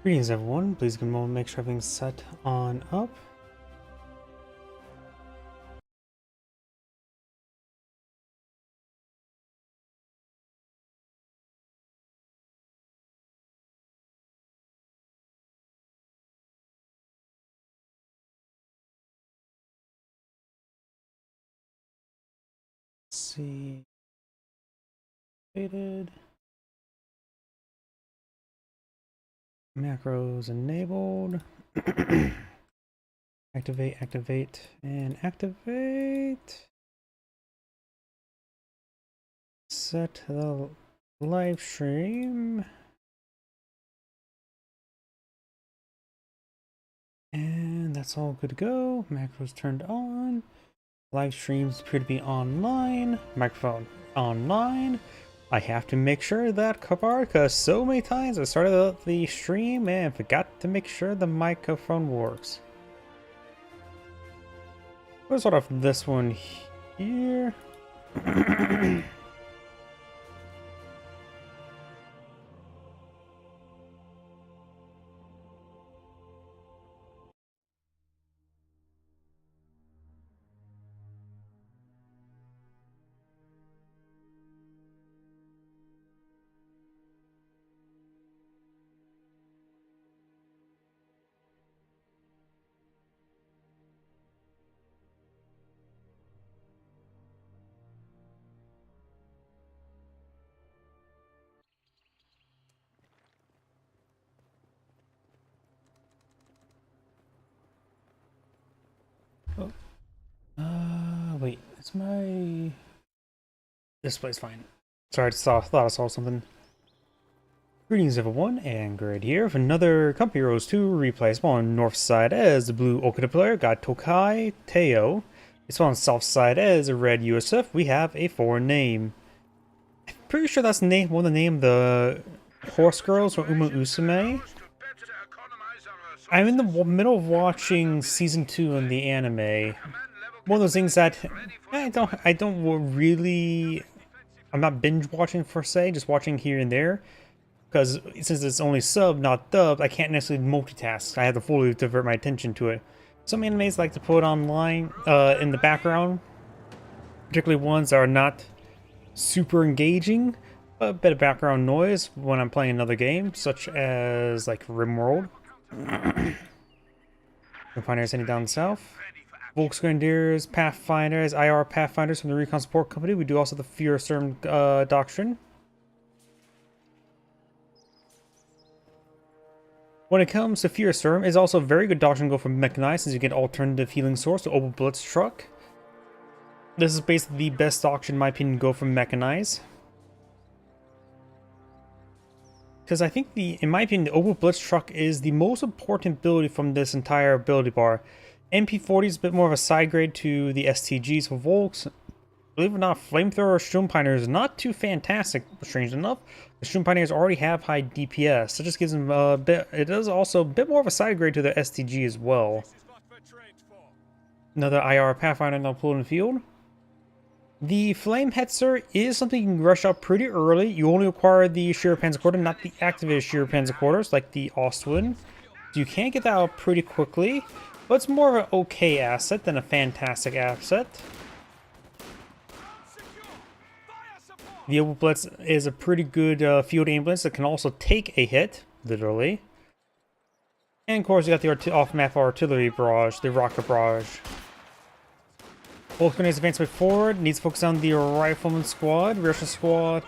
Greetings everyone, please give me a moment to make sure everything's set on up. Let's see. Activated. Macros enabled. Activate, and activate. Set the live stream. And that's all good to go. Macros turned on. Live streams appear to be online. Microphone online. I have to make sure that covered because so many times I started the stream and forgot to make sure the microphone works. We'll start off this one here. Wait, it's my display's fine. Sorry, I just thought I saw something. Greetings everyone, and Grid here with another Company Heroes 2 replay. Spawn north side as the blue Okada player got Tokai Teo. Spawn south side as a red USF. We have a foreign name. I'm pretty sure that's one of the name of the horse girls from Uma Usume. I'm in the middle of watching season 2 in the anime. One of those things that I'm not binge watching per se, just watching here and there. Because since it's only sub, not dubbed, I can't necessarily multitask. I have to fully divert my attention to it. Some animes like to put online in the background, particularly ones that are not super engaging, but a bit of background noise when I'm playing another game, such as like RimWorld. Confiners heading down south. Volksgrenadiers, Pathfinders, IR Pathfinders from the Recon Support Company. We do also the Feuersturm Doctrine. When it comes to Feuersturm, it's also a very good doctrine to go for mechanized since you get alternative healing source to Opal Blitz Truck. This is basically the best doctrine in my opinion to go for mechanized. Because I think in my opinion, the Opal Blitz Truck is the most important ability from this entire ability bar. MP40 is a bit more of a side grade to the STGs for Volks. Believe it or not, Flamethrower Sturm Pioneer is not too fantastic, strange enough. The Sturm Pioneers already have high DPS, so it just gives them a bit. It is also a bit more of a side grade to the STG as well. Another IR Pathfinder now pulled in the field. The Flame Hetzer is something you can rush up pretty early. You only acquire the Sheer Panzer Quarter, not the activated Sheer Panzer Quarters like the Ostwind. So you can get that out pretty quickly, but it's more of an okay asset than a fantastic asset. The Opal Blitz is a pretty good field ambulance that can also take a hit, literally. And of course, you got the off-map artillery barrage, the rocket barrage. Volksgrenadiers advance way forward, needs to focus on the rifleman squad. Russian squad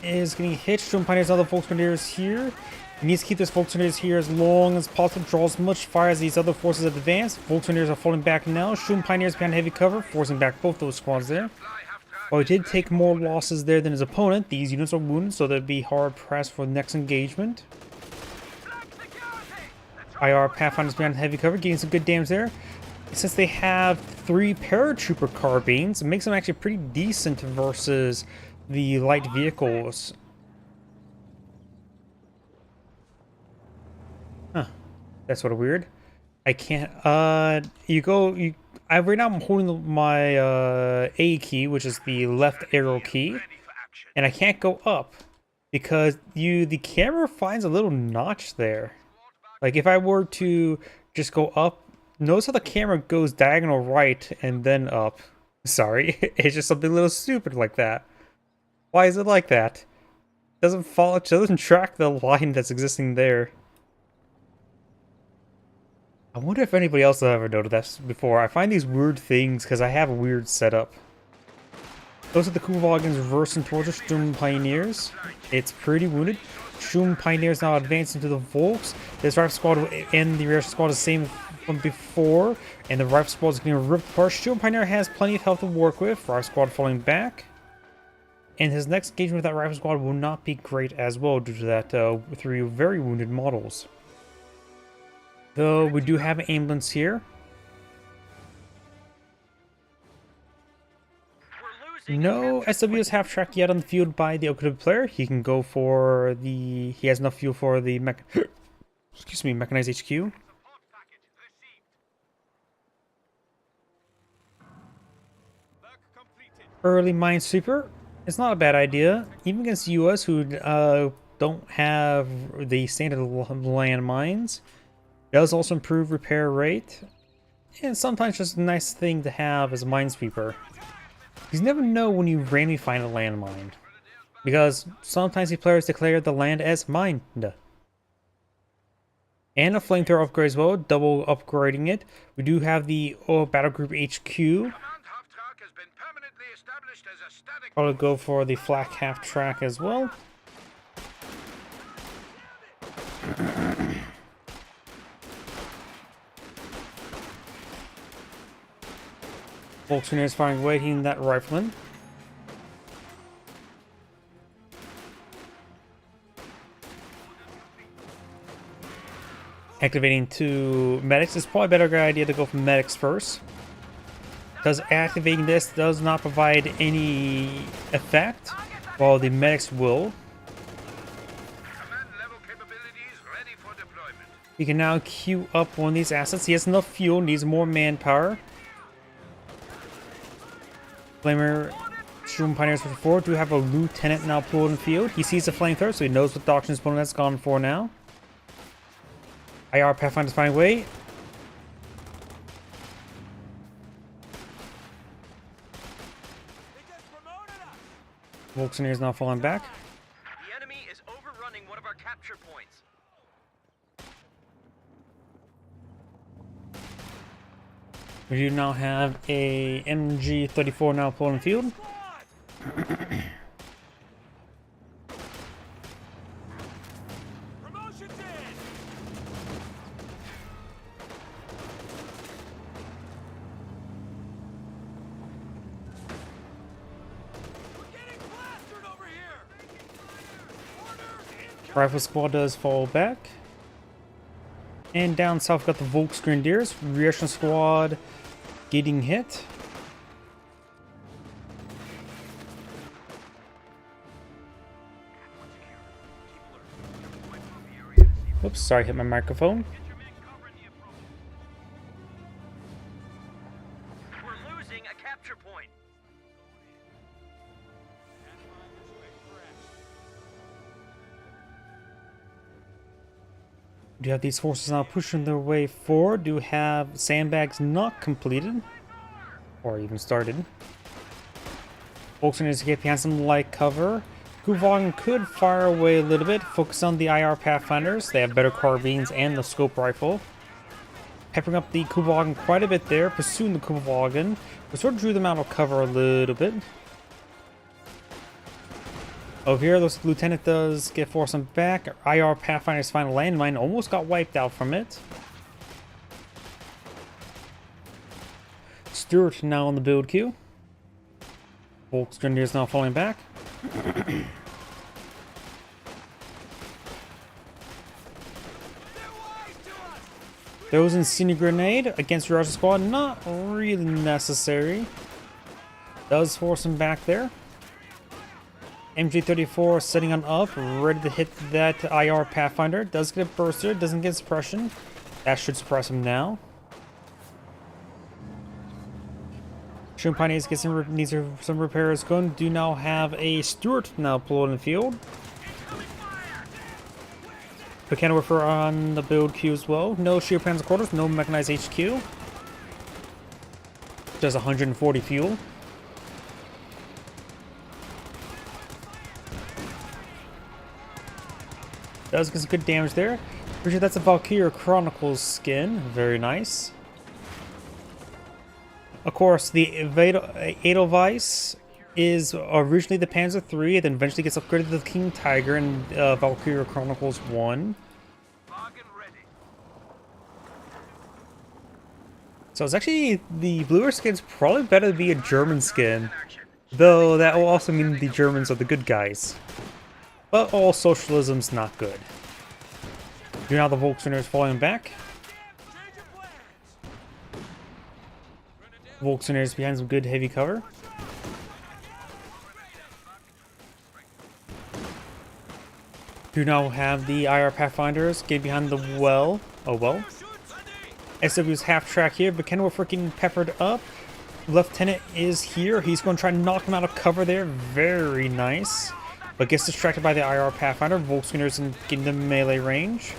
is getting hit. Sturm Pioneers, other Volksgrenadiers here. He needs to keep this Volksgrenadiers here as long as possible, draw as much fire as these other forces advance. Volksgrenadiers are falling back now. Sturm Pioneers behind heavy cover, forcing back both those squads there. While he did take more losses there than his opponent, these units are wounded, so they'll be hard pressed for the next engagement. IR Pathfinders behind heavy cover, getting some good damage there. Since they have 3 paratrooper carbines, it makes them actually pretty decent versus the light vehicles. Huh. That's sort of weird. I can't, right now I'm holding my A key, which is the left arrow key, and I can't go up because the camera finds a little notch there. Like if I were to just go up, notice how the camera goes diagonal right and then up. Sorry, it's just something a little stupid like that. Why is it like that? It doesn't track the line that's existing there. I wonder if anybody else has ever noticed that before. I find these weird things because I have a weird setup. Those are the Kuvalgans reversing towards the Sturm Pioneers. It's pretty wounded. Sturm Pioneers now advancing to the Volks. This rifle squad and the reaction squad is the same from before, and the rifle squad is getting ripped apart. Sturm Pioneer has plenty of health to work with. Rifle squad falling back. And his next engagement with that rifle squad will not be great as well due to that 3 very wounded models. Though we do have an ambulance here. No SWs half-tracked yet on the field by the equipped player. He can go for the... He has enough fuel for the mechanized HQ. Early Minesweeper. It's not a bad idea. Even against US who don't have the standard landmines. Does also improve repair rate. And sometimes just a nice thing to have as a Minesweeper. You never know when you randomly find a landmine, because sometimes the players declare the land as mined. And a flamethrower upgrade as well, double upgrading it. We do have the Battle Group HQ. Probably go for the flak half track as well. Volkswagen is firing away, hitting that rifleman. Activating 2 medics. It's probably a better idea to go for medics first, because activating this does not provide any effect, while the medics will. He can now queue up one of these assets. He has enough fuel, needs more manpower. Flamer Sturm Pioneers 54 do have a lieutenant now pulled in the field. He sees the flamethrower, so he knows what doctrine his opponent has gone for now. IR Pathfinder's finding a way. Volkswagen is now falling back. The enemy is overrunning one of our capture points. We do now have a MG34 now pulling in the field. Rifle squad does fall back. And down south got the Volksgrenadiers. Reaction squad getting hit. Oops, sorry, hit my microphone. We're losing a capture point. Do have these forces now pushing their way forward? Do have sandbags not completed or even started? Folks need to get behind some light cover. Kuvalgan could fire away a little bit, focus on the IR Pathfinders. They have better carbines and the scope rifle. Peppering up the Kuvalgan quite a bit there, pursuing the Kuvalgan. We sort of drew them out of cover a little bit. Over here, looks like the Lieutenant does get forced on back. IR Pathfinder's final landmine almost got wiped out from it. Stuart now on the build queue. Volksgrenadiers now falling back. Those Incendiary Grenade against Russian squad, not really necessary. Does force him back there. MG34 setting on up, ready to hit that IR Pathfinder. Does get a burster, doesn't get suppression. That should suppress him now. Sturm Pioneers needs some repairs going. Do now have a Stuart now pulled in the field. Mechanical on the build queue as well. No shield panzer quarters, no mechanized HQ. Just 140 fuel. Does get some good damage there. Pretty sure that's a Valkyria Chronicles skin. Very nice. Of course, the Edelweiss is originally the Panzer III, then eventually gets upgraded to the King Tiger in Valkyria Chronicles 1. So it's actually, the bluer skin's probably better to be a German skin, though that will also mean the Germans are the good guys. But all socialism's not good. Now the Volkswagen is falling back. Volkswagen is behind some good heavy cover. Do now have the IR Pathfinders get behind the well. Oh well. SW's half track here, but Ken will freaking peppered up. Lieutenant is here. He's going to try and knock him out of cover there. Very nice. But gets distracted by the IR Pathfinder. Volkswageners in getting the melee range.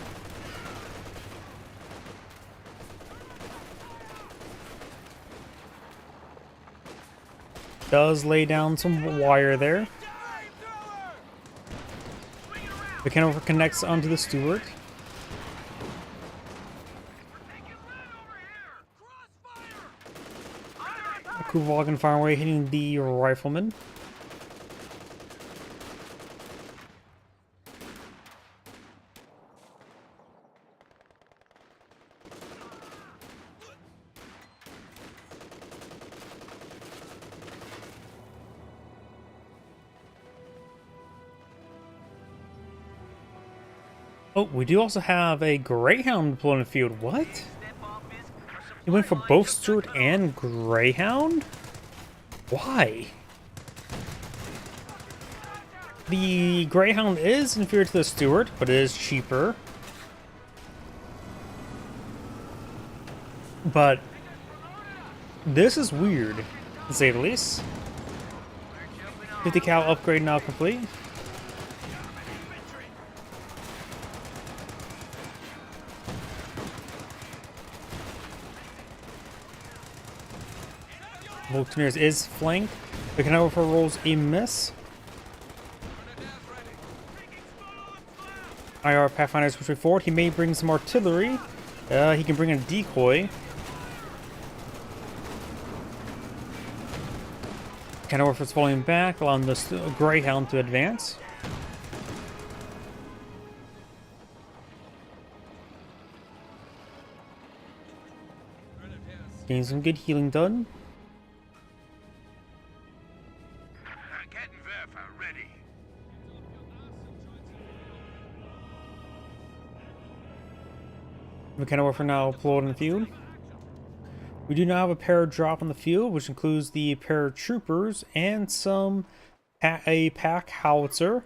Does lay down some wire there. The Kennover connects onto the Stewart. Kuvalgan fire away, hitting the rifleman. Oh, we do also have a Greyhound deployed in the field. What? He went for both Stewart and Greyhound? Why? The Greyhound is inferior to the Stewart, but it is cheaper. But this is weird, to say the least. 50 cal upgrade now complete. Volkswagen is flanked. The Kennover rolls a miss. IR Pathfinder's pushing forward. He may bring some artillery. He can bring a decoy. Kennover's falling back, allowing the Greyhound to advance. Getting some good healing done. McKenna for now deployed in the field. We do now have a paradrop on the field, which includes the paratroopers and a pack howitzer.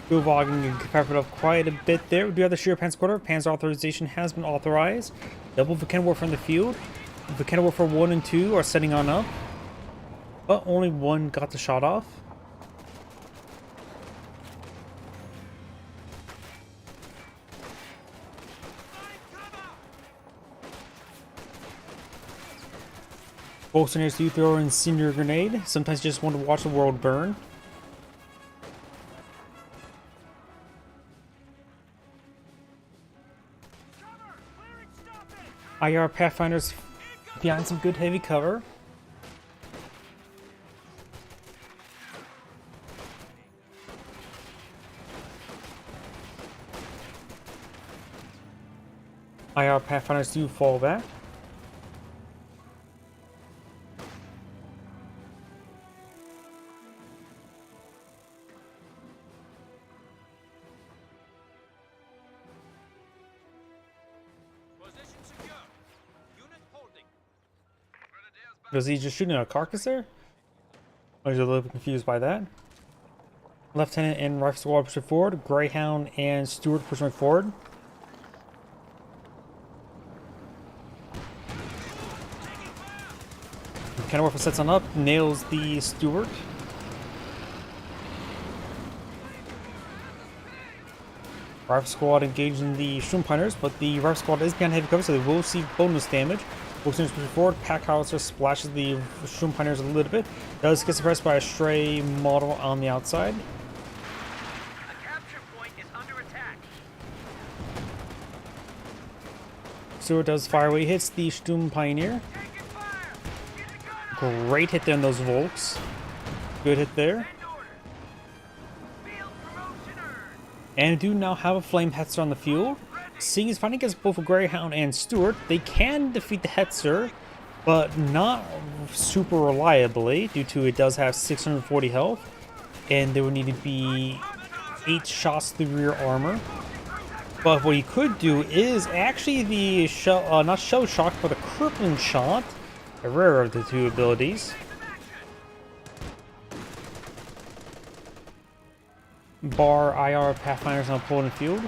Kuvalgan can pepper up quite a bit there. We do have the Sheer Panzer Quarter. Panzer authorization has been authorized. Double Vikenwarfer in the field. Vikenwarfer 1 and 2 are setting on up. But only one got the shot off. Volkswageners do throw in Senior Grenade. Sometimes you just want to watch the world burn. IR Pathfinders behind some good heavy cover. IR Pathfinders do fall back. Was he just shooting a carcass there? I was a little bit confused by that. Lieutenant and Rifle Squad pushing forward. Greyhound and Stewart pushing forward. Kennover sets on up, nails the Stewart. Rifle squad engaging the Sturmpiners, but the rifle squad is behind heavy cover, so they will receive bonus damage. Wolves push forward. Pack howitzer splashes the Sturmpiners a little bit. Does get suppressed by a stray model on the outside. A capture point is under attack. Stewart does fire away, hits the Sturmpioneer. Taking fire. Get the gun on. Great hit there on those Volks. Good hit there. Send orders. Field promotion earned. And do now have a Flame Hetzer on the field. Seeing he's fighting against both a Greyhound and Stewart, they can defeat the Hetzer, but not super reliably, due to it does have 640 health, and there would need to be 8 shots to the rear armor. But what he could do is actually the shell, not shell shock, but a crippling shot, the rare of the two abilities. Bar IR Pathfinders now pulling the field.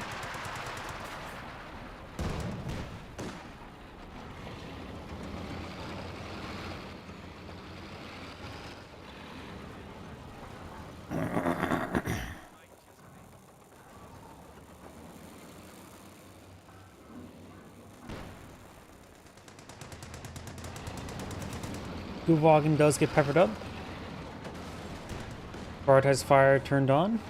Guvagen does get peppered up. Prioritize fire turned on.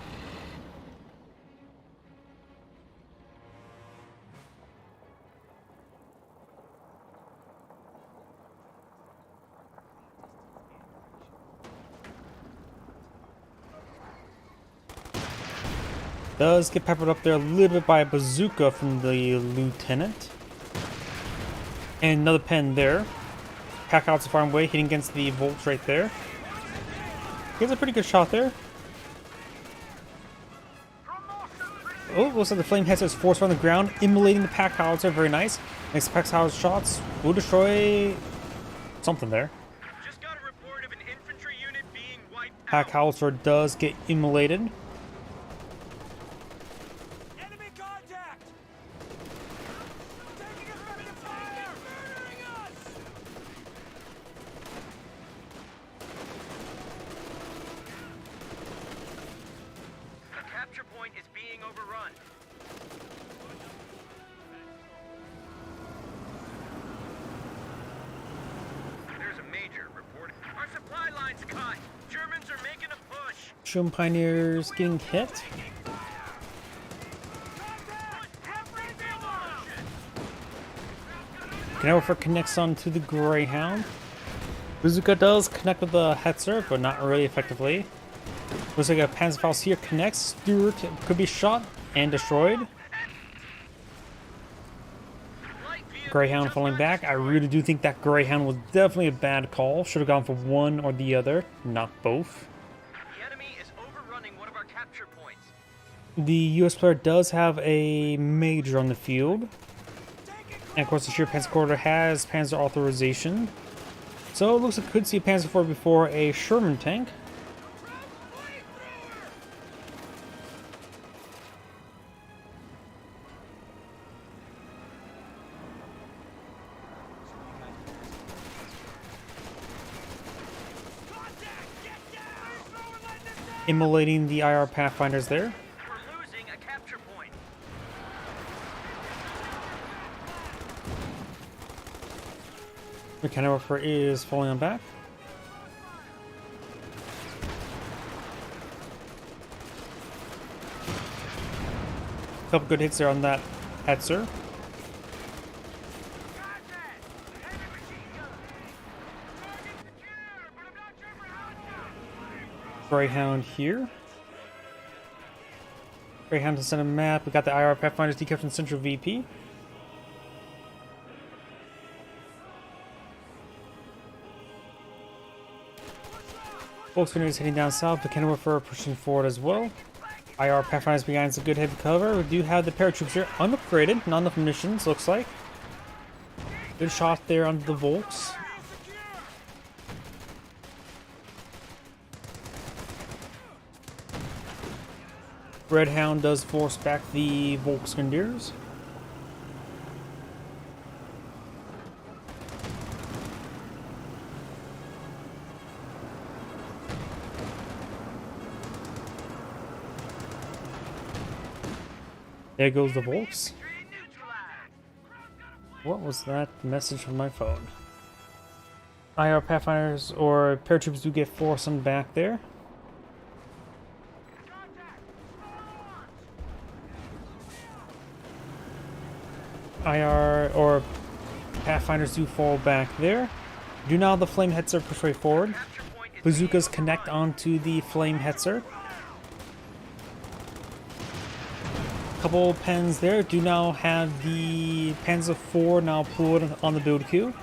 Does get peppered up there a little bit by a bazooka from the lieutenant. And another pen there. Pack out the farm way, hitting against the Volts right there. Gets a pretty good shot there. Oh, looks like the Flame Hetzer is forced on the ground, immolating the Pack Howitzer. Very nice. Next Pack Howitzer shots will destroy something there. Just got a report of an infantry unit being wiped Pack out. Howitzer does get immolated. Enemy contact. Taking us from the fire. Murdering us. The capture point is being overrun. There's a major report. Our supply line's cut. Germans are making a push. Sturmpioneers getting hit. Canelfer connects onto the Greyhound. Bazooka does connect with the Hetzer, but not really effectively. Looks like a Panzerfaust here connects. Stewart could be shot and destroyed. Greyhound falling back. I really do think that Greyhound was definitely a bad call. Should have gone for one or the other, not both. The enemy is overrunning one of our capture points. The US player does have a Major on the field. And of course the Sheer Panzer Corps has Panzer authorization. So it looks like we could see a Panzer IV before a Sherman tank. Immolating the IR Pathfinders there. We're losing a capture point. The Canonifer is falling on back. Couple good hits there on that Hetzer. Greyhound here. Greyhound to send a map. We got the IR Pathfinders decapped in Central VP. Volks is heading down south, but Kenworth pushing forward as well. IR Pathfinders behind some good heavy cover. We do have the paratroops here unupgraded, not enough munitions, looks like. Good shot there on the Volks. Redhound does force back the Volksgrenadiers. There goes the Volks. What was that message from my phone? IR Pathfinders or paratroopers do get forced on back there. IR or Pathfinders do fall back there. Do now the flame hetzer push way forward. Bazookas connect onto the flame hetzer. Couple pens there. Do now have the Panzer IV now pulled on the build queue.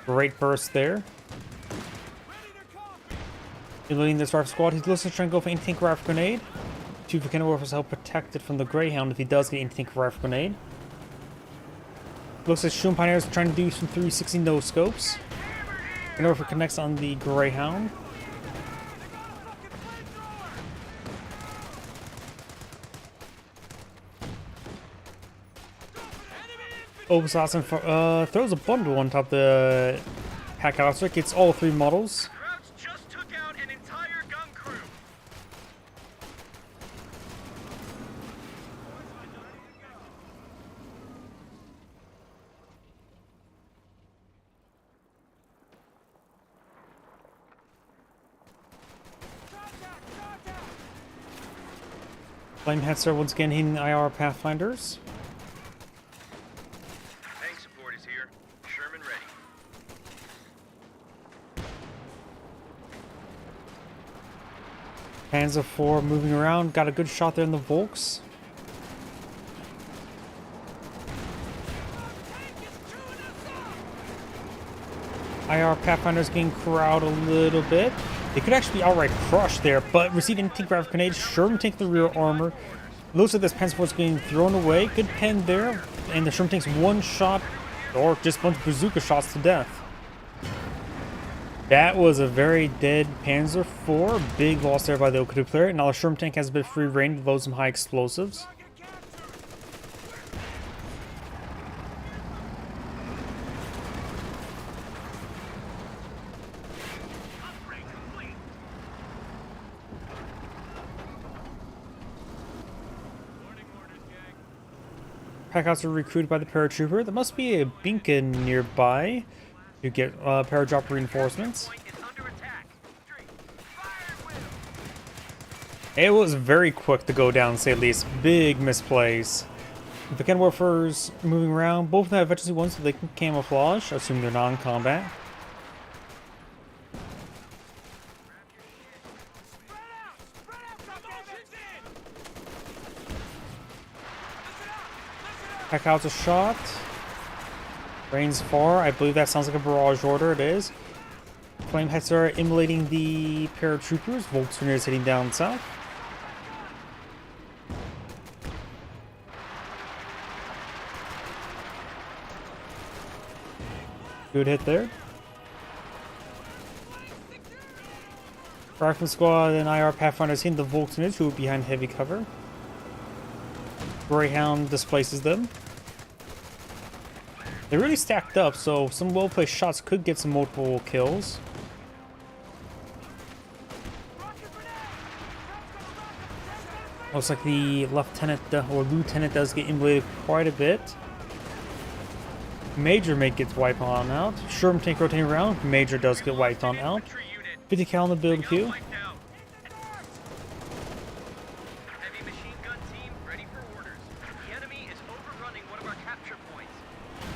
Great burst there. Eliminating this rifle squad. He's looking to try and go for anti-tank rifle grenade. Chief of Kenworth is help protected from the Greyhound if he does get anti-tank rifle grenade. Looks like Shroom Pioneers trying to do some 360 no scopes. Kenworth connects on the Greyhound. Obasassin throws a bundle on top of the pack officer, gets all 3 models. Krauts just took out an entire gun crew. Flame Hetzer once again hitting the IR Pathfinders. Tank support is here. Sherman ready. Panzer IV moving around, got a good shot there in the Volks. IR Pathfinders getting corralled a little bit. They could actually be outright crushed there, but receiving anti-tank rifle grenades, Sherman taking the rear armor. Looks like this Panzer IV is getting thrown away. Good pen there, and the Sherman takes 1 shot, or just a bunch of bazooka shots to death. That was a very dead Panzer IV. Big loss there by the Okudu player. Now the Sherman tank has a bit of free reign to load some high explosives. Packouts are recruited by the paratrooper. There must be a beacon nearby to get paradrop reinforcements. It was very quick to go down, to say the least. Big misplays. The Kenworthers moving around. Both of them have eventually won, so they can camouflage. I assume they're non-combat. Packouts a shot. Rains far. I believe that sounds like a barrage order. It is. Flame Hetzer are immolating the paratroopers. Volkswagen is heading down south. Good hit there. Rifle squad and IR Pathfinders hitting the Volkswagen, who are behind heavy cover. Greyhound displaces them. They're really stacked up, so some well-placed shots could get some multiple kills. Looks like the lieutenant or lieutenant does get immolated quite a bit. Major mate gets wiped on out. Sherman tank rotating around. Major does get wiped on out. 50 cal on the build queue. Heavy machine gun team ready for orders. The enemy is overrunning one of our capture points.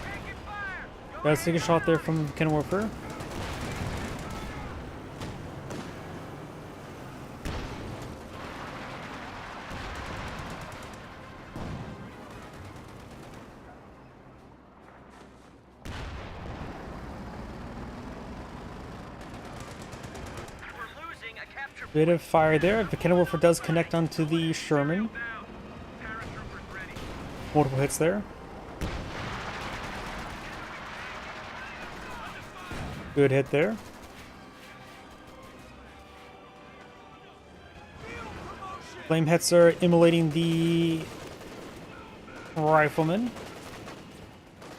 Taking fire! Let's take a shot there from Kenworth. We're losing a capture Bit of fire there. The Kenworth does connect onto the Sherman. Paratroopers ready. Multiple hits there. Good hit there. Flame Hetzer immolating the rifleman.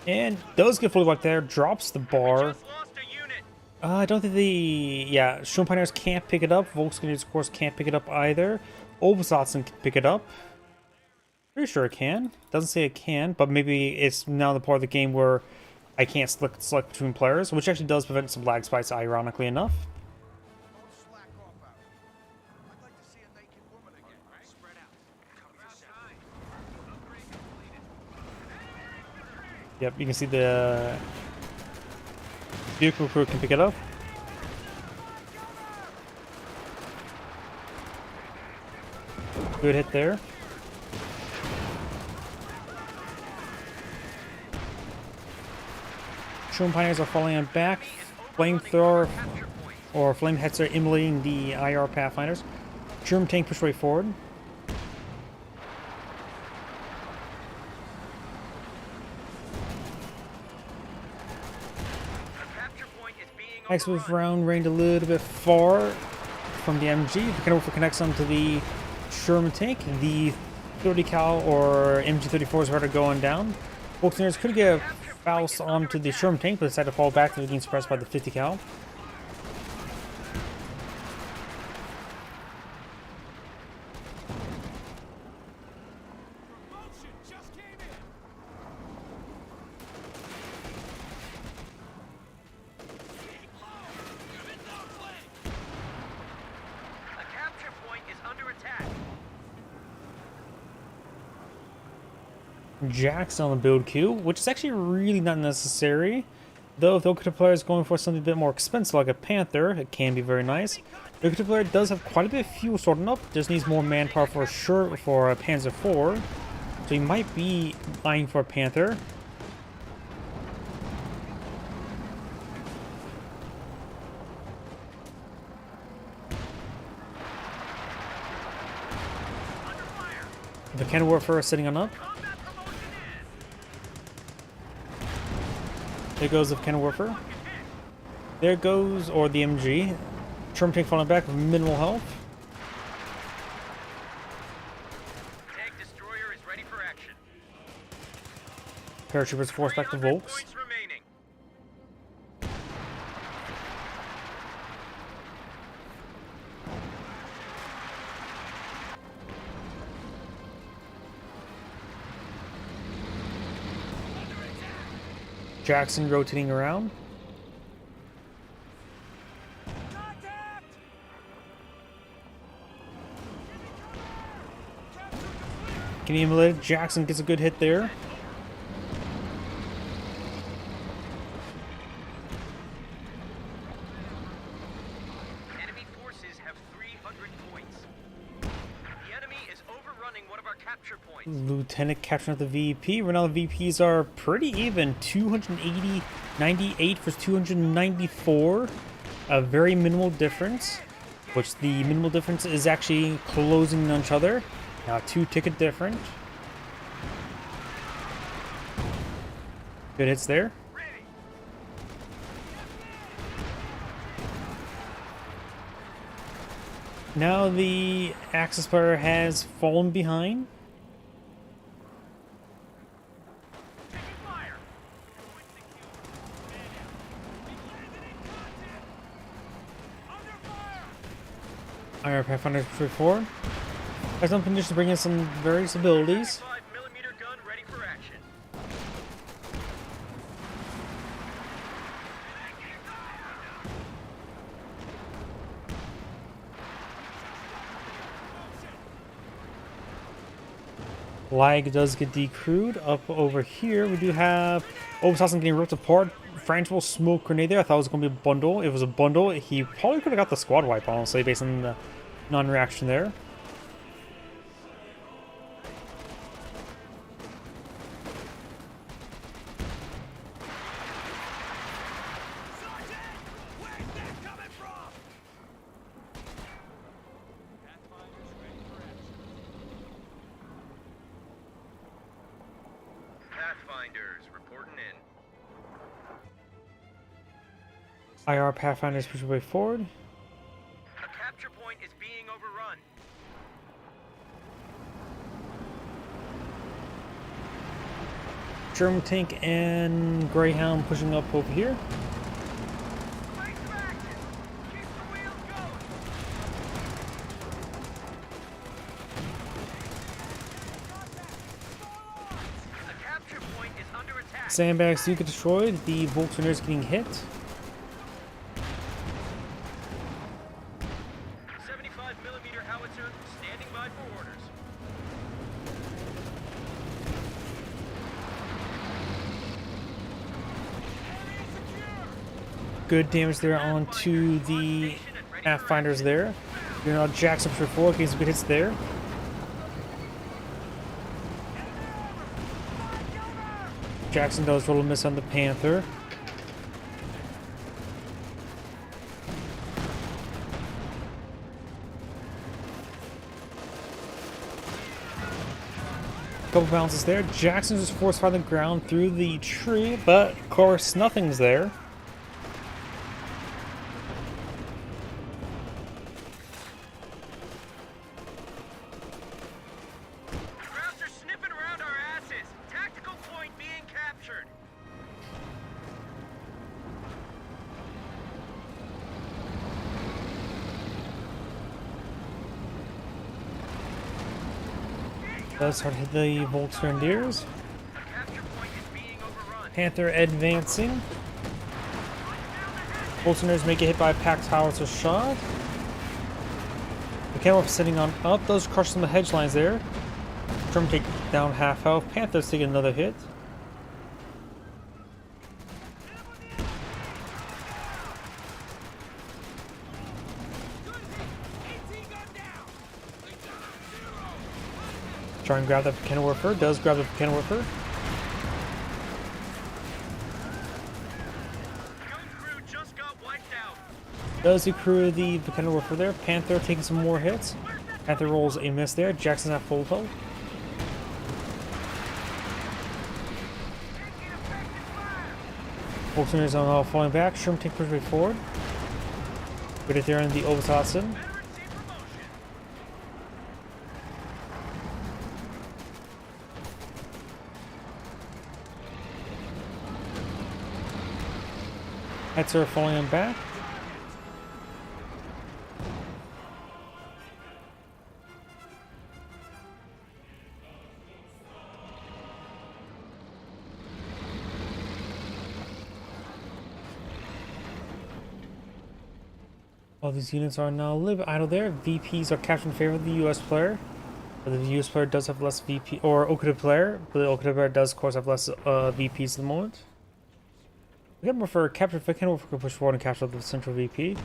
And does get fully wiped there. Drops the bar. Just lost a unit. I don't think the... Yeah, Sherman Pioneers can't pick it up. Volkswagen, of course, can't pick it up either. Obasatsen can pick it up. Pretty sure it can. Doesn't say it can, but maybe it's now the part of the game where I can't select between players, which actually does prevent some lag spikes, ironically enough. Yep, you can see the vehicle crew can pick it up. Good hit there. Sherman Pioneers are falling back. Flamethrower or flame heads are immolating the IR Pathfinders. German tank push way forward. Next move round ranged a little bit far from the MG. The Kenworth connects onto the Sherman tank. The 30 cal or MG34 is rather going down. Volkswagens could get a Faust onto the Sherman tank, but decided to fall back to being suppressed by the 50 cal. Jackson on the build queue, which is actually really not necessary. Though if the Okita player is going for something a bit more expensive like a Panther, it can be very nice. The Okita player does have quite a bit of fuel sorting up, just needs more manpower for sure for a Panzer IV. So he might be buying for a Panther. The cannon warfare is sitting on up. There goes the cannon warfare. There goes, or the MG. Sherman tank falling back with minimal health. Tank destroyer is ready for action. Paratroopers forced back to Volks. Jackson rotating around. Getting immolated. Jackson gets a good hit there. Enemy forces have 300 points. The enemy is overrunning one of our capture points. Lieutenant capturing up the VP. Right now the VPs are pretty even. 280, 98 versus 294. A very minimal difference. Which the minimal difference is actually closing on each other. Now 2 ticket different. Good hits there. Now the Axis player has fallen behind. IR Pathfinder push forward. Has some conditions to bring in some various abilities. 5mm gun ready for action. Lag does get decrewed. Up over here, we do have Obasassin getting ripped apart. Frangible smoke grenade there. I thought it was going to be a bundle. It was a bundle. He probably could have got the squad wipe, honestly, based on the non-reaction there. Pathfinders reporting in. IR Pathfinders push their way forward. A capture point is being overrun. German tank and Greyhound pushing up over here. Place of action. Keep the wheels going. sandbags do get destroyed. The Volturners getting hit. 75mm howitzer standing by for orders. Good damage there onto the Pathfinders there. You know, Jackson for 4 getting some good hits there. Jackson does roll a miss on the Panther. Couple bounces there. Jackson just force fired the ground through the tree, but of course nothing's there. Krauts are sniffing around our asses. Tactical point being captured. Does start to hit the Volturners. The capture point is being overrun. Panther advancing. Volturners may get hit by a packed howitzer shot. The camera sitting on up. Those crush some of the hedge lines there. Drum take down half health. Panthers take another hit. Try and grab that Kenilworth. Does grab the Kenilworth. Gun crew just got wiped out. Does he crew the Kenilworth there? Panther taking some more hits. Panther rolls a miss there. Jackson's at full health. Volturners are now falling back. Sherm take push way forward. Good it there in the Obersassen. Heads are falling on back. All these units are now a little bit idle there. VPs are captured in favor of the US player. But the US player does have less VP, or Okuda player, but the Okuda player does, of course, have less VPs at the moment. We can prefer capture Viken, or push forward and capture the central VP.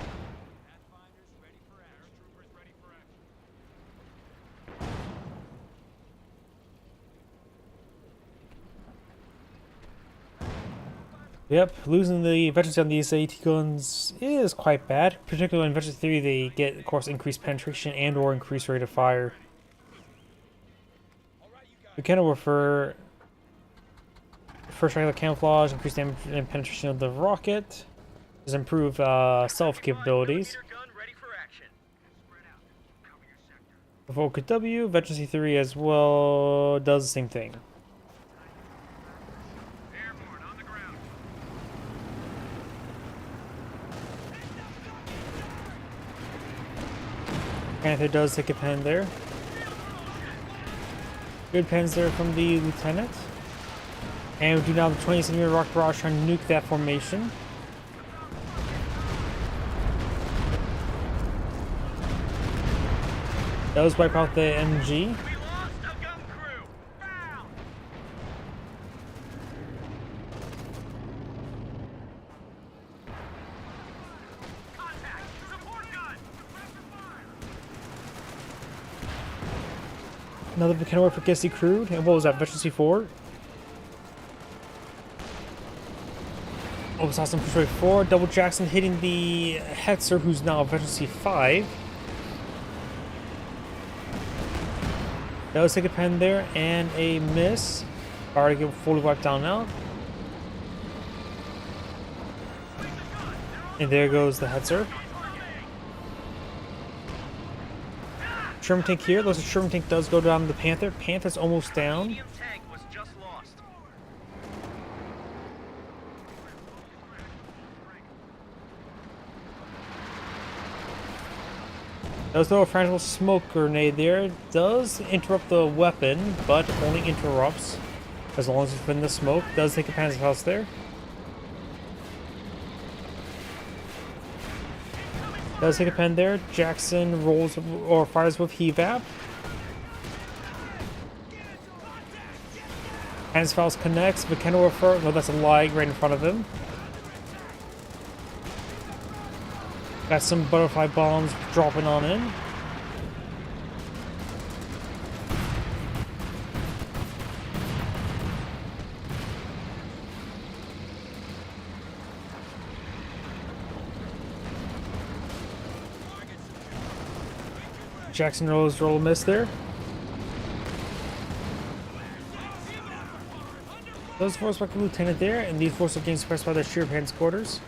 Yep, losing the veterans on these AT guns is quite bad, particularly in Veteran 3 they get, of course, increased penetration and or increased rate of fire. We can refer first regular camouflage, increased damage and penetration of the rocket, does improve stealth capabilities. Provoke W, Veteran C3 as well does the same thing. Panther does take a pen there. Good pens there from the lieutenant. And we do now the 20cm rocket barrage trying to nuke that formation. Does wipe out the MG. Another Kenilworth gets decrewed. And what was that? Veteran C4? Oh, it's awesome. Push 4. Double Jackson hitting the Hetzer, who's now Veteran C5. That was take a pen there and a miss. Already get fully wiped down now. And there goes the Hetzer. Sherman tank here. Looks like Sherman tank does go down the Panther. Panther's almost down. Does throw a fragile smoke grenade there. Does interrupt the weapon, but only interrupts. as long as it's within the smoke. Does take a Panzerfaust there. Does take a pen there. Jackson rolls or fires with Hevap. Panzerfaust connects. Mechanorfer, no, that's a lie right in front of him. Got some butterfly bombs dropping on in. Jackson rolls roll a miss there. Those forces back to Lieutenant there, and these forces are getting suppressed by the sheer hands quarters.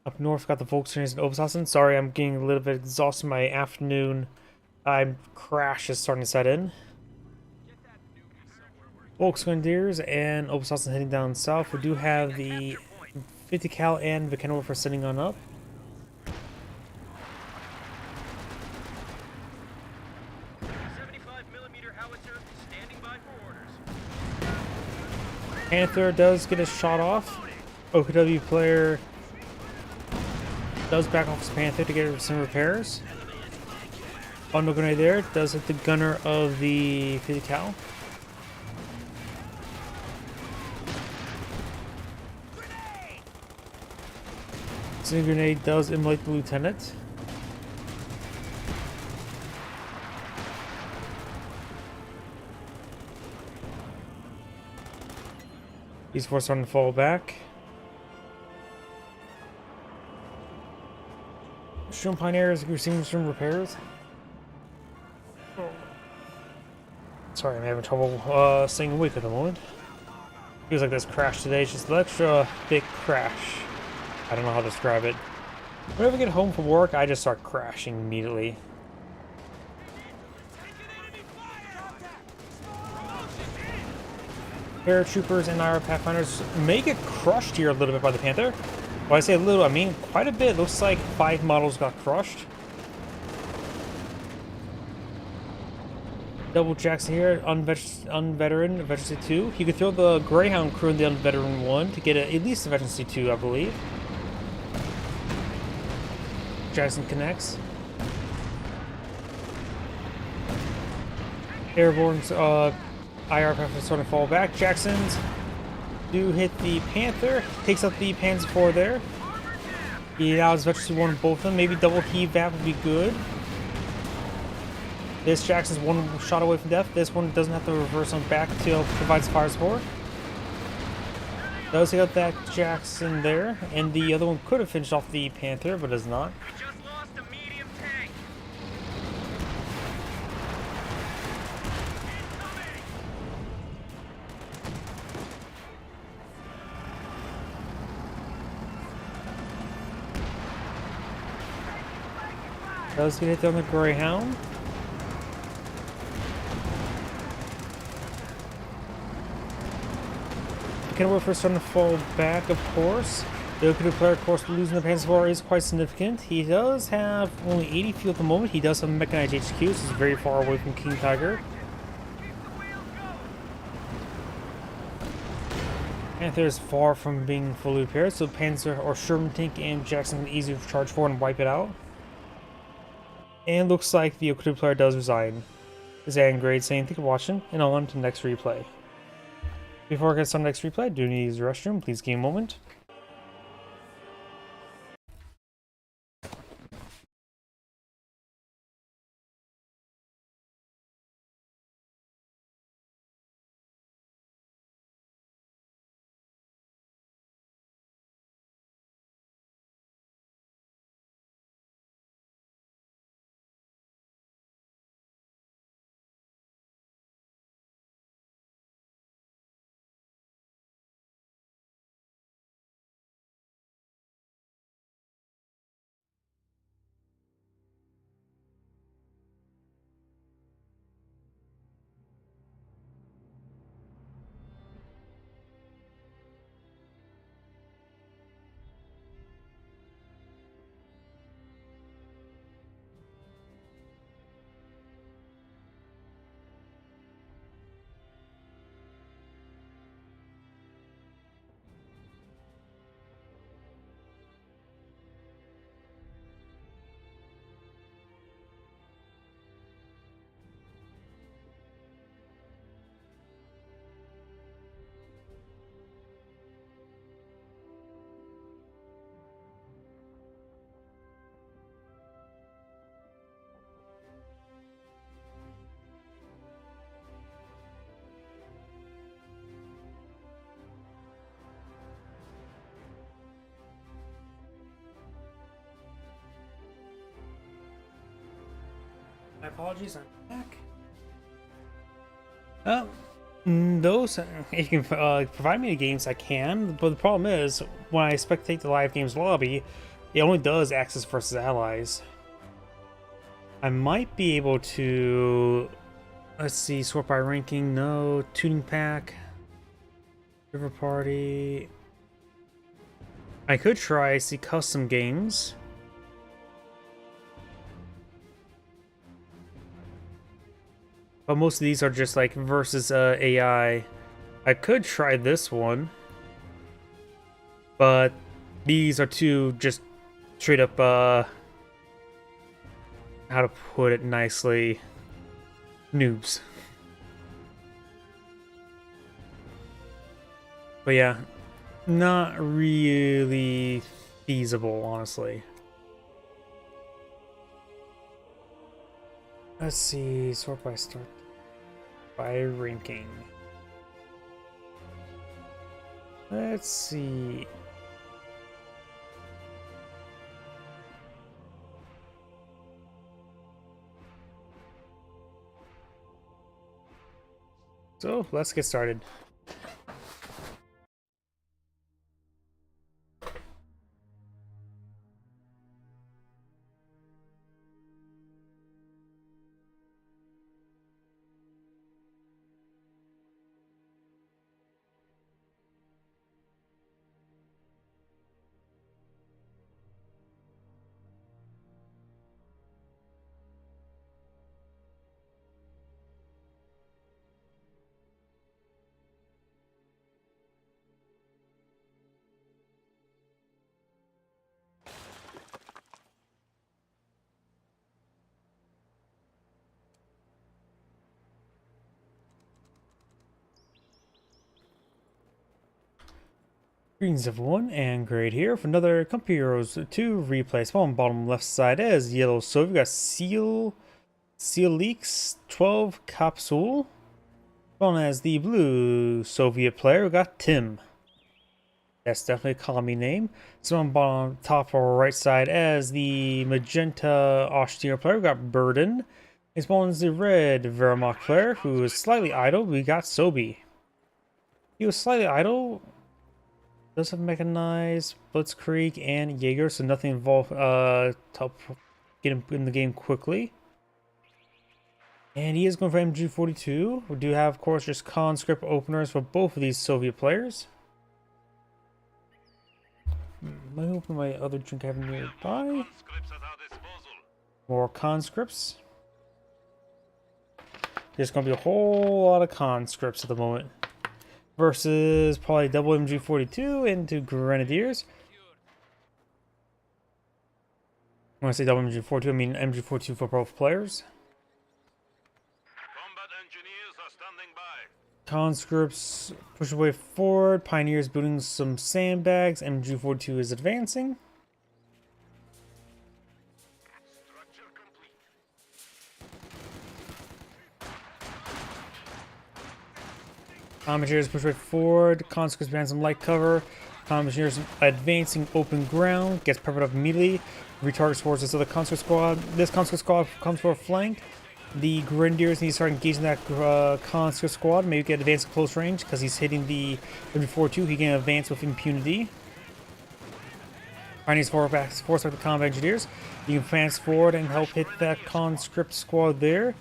Up north, got the Volkswagens and Oberhausen. Sorry, I'm getting a little bit exhausted. My afternoon crash is starting to set in. Volkswagens and Oberhausen heading down south. We do have the 50 cal and Mechanorfer sitting on up. Panther does get a shot off. OKW player does back off his Panther to get some repairs. Bundle grenade there does hit the gunner of the 50 cal. Sending grenade does immolate the lieutenant. These forces starting to fall back. Strom Pioneer is receiving some repairs. Sorry, I'm having trouble staying awake at the moment. Feels like this crash today is just an extra big crash. I don't know how to describe it. Whenever I get home from work, I just start crashing immediately. Paratroopers and our Pathfinders may get crushed here a little bit by the Panther. When I say a little, I mean quite a bit. Looks like 5 models got crushed. Double Jackson here, unveteran, Veterancy 2. You could throw the Greyhound crew in the unveteran one to get at least a Veterancy 2, I believe. Jackson connects. Airborne's IR Pathfinder is starting to fall back. Jackson's do hit the Panther, takes out the Panzer IV there. He now has Veterancy 1 on both of them. Maybe double Hevap would be good. This Jackson's one shot away from death. This one doesn't have to reverse on back to provide fire support. Does take out that Jackson there, and the other one could have finished off the Panther, but does not. We just lost a medium tank. Does get hit on the Greyhound. Mechanorfer starting to fall back, of course. The OKW player, of course, losing the Panzer IV is quite significant. He does have only 80 fuel at the moment. He does have a mechanized HQ, so he's very far away from King Tiger. Panther is far from being fully repaired, so Panzer or Sherman tank and Jackson can easily charge forward and wipe it out. And looks like the OKW player does resign. This is Grade saying thank you for watching, and on to the next replay. Before I get started on the next replay, I do need to use the restroom. Please give me a moment. My apologies, I'm back. Those, if you can provide me the games, I can. But the problem is, when I spectate the live games lobby, it only does Axis versus Allies. I might be able to, let's see, sort by ranking. No, tuning pack, river party. I could try see custom games. But most of these are just like versus AI. I could try this one. But these are two just straight up, how to put it nicely, noobs. But yeah, not really feasible, honestly. Let's see, sort by start by ranking. Let's see. So let's get started. Greetings everyone, and Great here for another Company Heroes 2 replay. Spawn bottom left side as yellow, so we've got Seal Leaks 12 Capsule. Spawn as the blue Soviet player, we got Tim. That's definitely a commie name. Spawn bottom top or right side as the magenta austere player, we got Burden. And spawn as the red Wehrmacht player, who is slightly idle, we got Sobi. He was slightly idle. Does have mechanized, Blitzkrieg, and Jaeger, so nothing involved to help get him in the game quickly. And he is going for MG42. We do have, of course, just conscript openers for both of these Soviet players. Let me open my other drink I have nearby. More conscripts. There's going to be a whole lot of conscripts at the moment. Versus probably double MG42 into Grenadiers. When I say double MG42, I mean MG42 for both players. Combat engineers are standing by. Conscripts push away forward. Pioneers building some sandbags. MG42 is advancing. Structure complete. Engineers push right forward. Conscripts behind some light cover. Engineers advancing open ground. Gets peppered up immediately. Retargets towards this other conscript squad. This conscript squad comes for a flank. The Grenadiers need to start engaging that conscript squad. Maybe get advanced at close range because he's hitting the MG42. He can advance with impunity. Pioneers force back the combat engineers. You can advance forward and help hit that conscript squad there.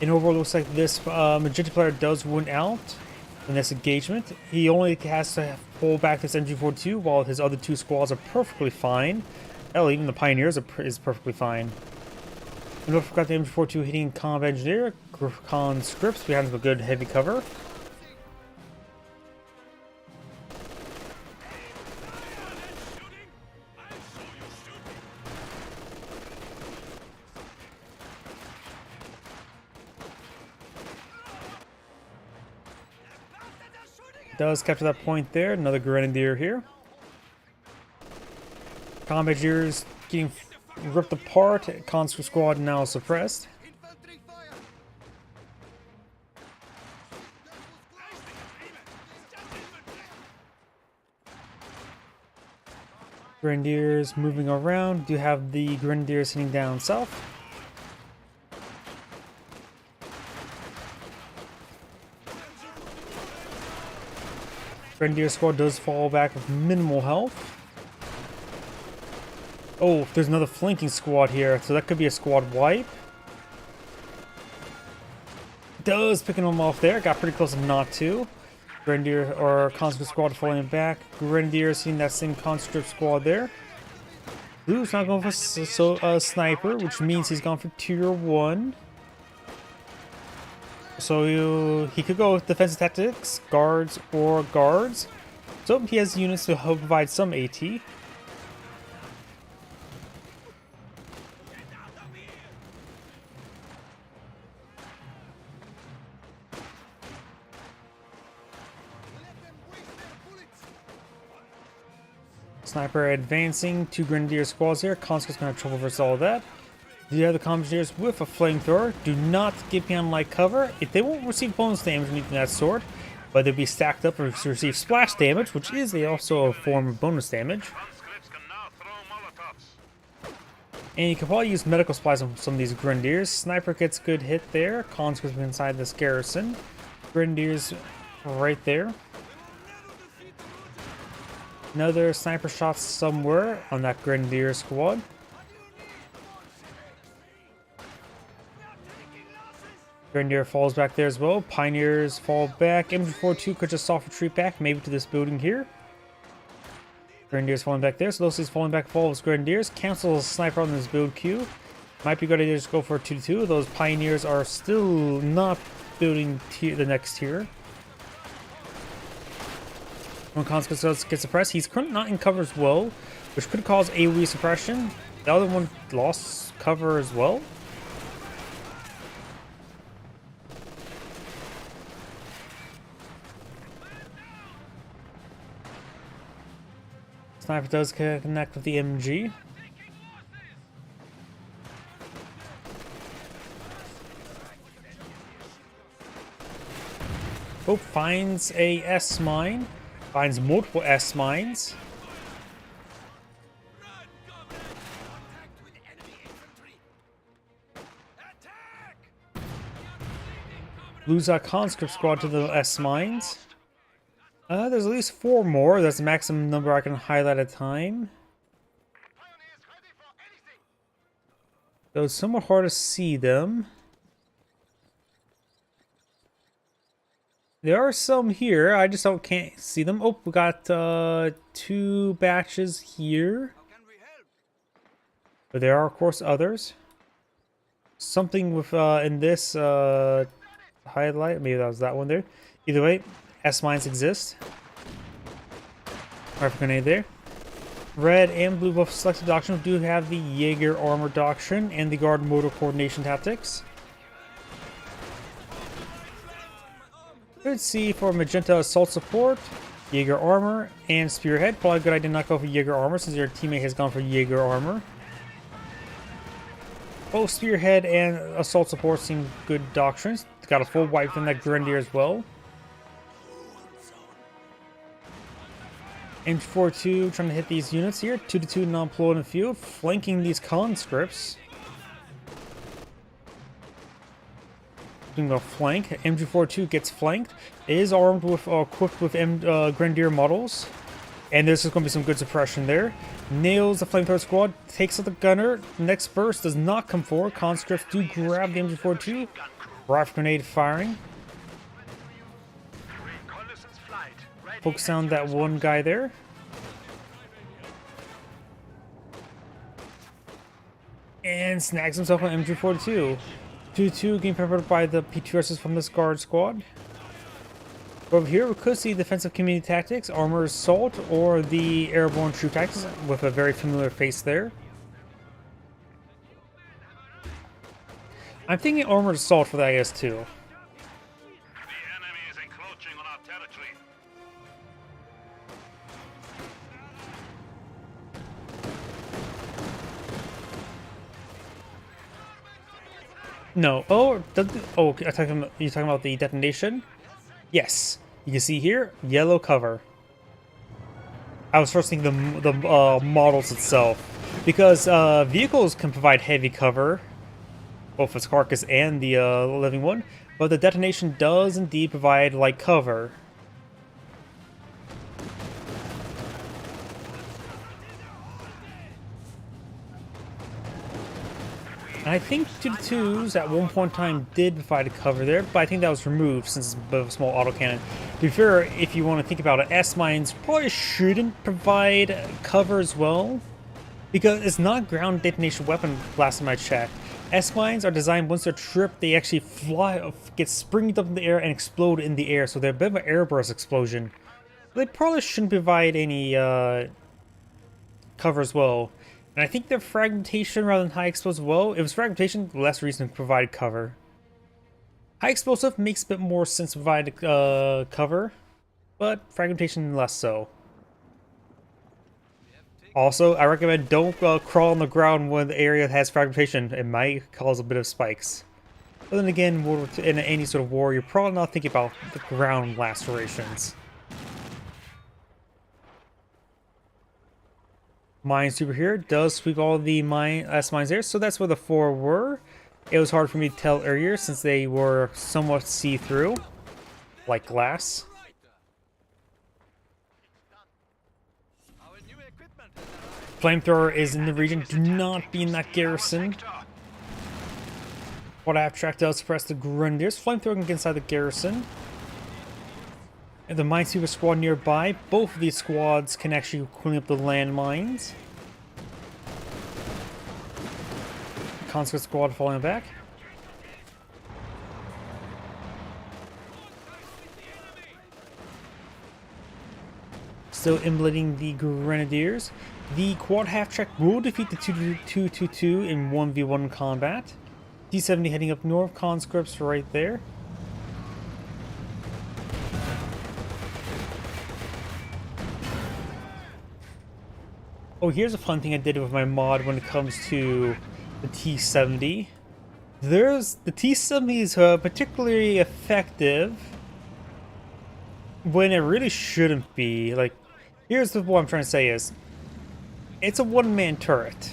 And overall, looks like this magenta player does win out in this engagement. He only has to pull back this MG42 while his other two squads are perfectly fine. Hell, even the Pioneers is perfectly fine. And don't forget the MG42 hitting combat engineer. Conscripts behind some good heavy cover. Does capture that point there. Another Grenadier here. Combat engineers getting ripped apart. Conscript squad now suppressed. Grenadiers moving around. Do have the Grenadiers hitting down south. Grenadier squad does fall back with minimal health. Oh, there's another flanking squad here, so that could be a squad wipe. Does picking them off there, got pretty close not to. Grenadier or conscript squad falling back. Grenadier seeing that same conscript squad there. Blue's not going for sniper, which means he's gone for tier 1. So he could go with defensive tactics, guards, or guards. So he has units to help provide some AT. Sniper advancing, 2 Grenadier squads here. Conscript's gonna have trouble versus all of that. The other Commandeers with a flamethrower do not get beyond light cover. If they won't receive bonus damage or anything of that sort, but they'll be stacked up and receive splash damage, which is also a form of bonus damage. Conscripts can now throw Molotovs. And you can probably use medical supplies on some of these Grenadiers. Sniper gets good hit there. Conscript's inside this garrison. Grenadiers right there. Another sniper shot somewhere on that Grenadier squad. Grenadier falls back there as well. Pioneers fall back. MG42 could just soft retreat back, maybe to this building here. Grenadiers falling back there. So those things falling back follows Grenadiers. Cancels sniper on this build queue. Might be good to just go for a 2-2. Those Pioneers are still not building the next tier. When Conscript gets suppressed, he's currently not in cover as well, which could cause AoE suppression. The other one lost cover as well. Sniper does connect with the MG. Hope finds a S mine. Finds multiple S mines. Lose our conscript squad to the S mines. There's at least 4 more. That's the maximum number I can highlight at a time. So it's somewhat hard to see them. There are some here. I just can't see them. Oh, we got 2 batches here. But there are, of course, others. Something with in this highlight. Maybe that was that one there. Either way, S mines exist. Rifle grenade there. Red and blue buff selected doctrine do have the Jaeger armor doctrine and the guard motor coordination tactics. Let's see for magenta assault support, Jaeger armor, and spearhead. Probably a good idea not go for Jaeger armor since your teammate has gone for Jaeger armor. Both spearhead and assault support seem good doctrines. Got a full wipe from that Grenadier as well. MG42 trying to hit these units here. 2-2 non-plow in the field, flanking these conscripts. Doing a flank. MG42 gets flanked. It is armed with, equipped with Grenadier models. And there's just going to be some good suppression there. Nails the flamethrower squad, takes out the gunner. Next burst does not come forward. Conscripts do grab the MG42. Rifle grenade firing. Focus on that one guy there. And snags himself on MG42. 2-2 getting peppered by the P2Ss from this guard squad. Over here, we could see defensive community tactics, armor assault, or the airborne troop tactics with a very familiar face there. I'm thinking armored assault for that, I guess, too. The enemy is encroaching on our territory. No. Oh, you're talking about the detonation? Yes. You can see here, yellow cover. I was first thinking the models itself. Because vehicles can provide heavy cover, both its carcass and the living one, but the detonation does indeed provide light cover. And I think 2-2s at one point in time did provide a cover there, but I think that was removed since it's a bit of a small autocannon. To be fair, if you want to think about it, S-mines probably shouldn't provide cover as well, because it's not a ground detonation weapon last time I checked. S-mines are designed once they're tripped, they actually fly, get springed up in the air and explode in the air, so they're a bit of an airburst explosion. They probably shouldn't provide any cover as well. And I think they're fragmentation rather than high explosive. Well, if it's fragmentation, less reason to provide cover. High explosive makes a bit more sense to provide cover, but fragmentation less so. Also, I recommend don't crawl on the ground when the area has fragmentation. It might cause a bit of spikes. But then again, in any sort of war, you're probably not thinking about the ground lacerations. Mine Super here does sweep all the S-mines there, so that's where the 4 were. It was hard for me to tell earlier since they were somewhat see-through, like glass. Flamethrower is in the region. Do not be in that garrison. What abstract does suppress the Grenadiers. Flamethrower can get inside the garrison. And the Minesweeper squad nearby. Both of these squads can actually clean up the landmines. Conscript squad falling back. Still immolating the Grenadiers. The quad half-track will defeat the 2-2-2 in 1v1 combat. D70 heading up north, conscripts right there. Oh, here's a fun thing I did with my mod when it comes to the T70. The T70 is particularly effective when it really shouldn't be. Like, here's what I'm trying to say is, it's a one-man turret.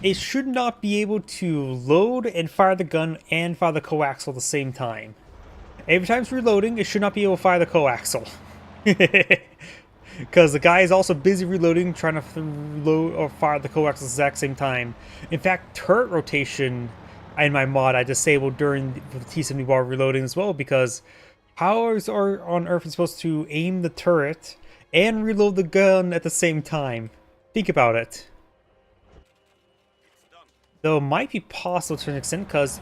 It should not be able to load and fire the gun and fire the coaxial at the same time. Every time it's reloading, it should not be able to fire the coaxial. Because the guy is also busy reloading, trying to load or fire the coaxial at the exact same time. In fact, turret rotation in my mod I disabled during the T-70 while reloading as well, because how on earth is supposed to aim the turret and reload the gun at the same time? Think about it. Though it might be possible to an extent, because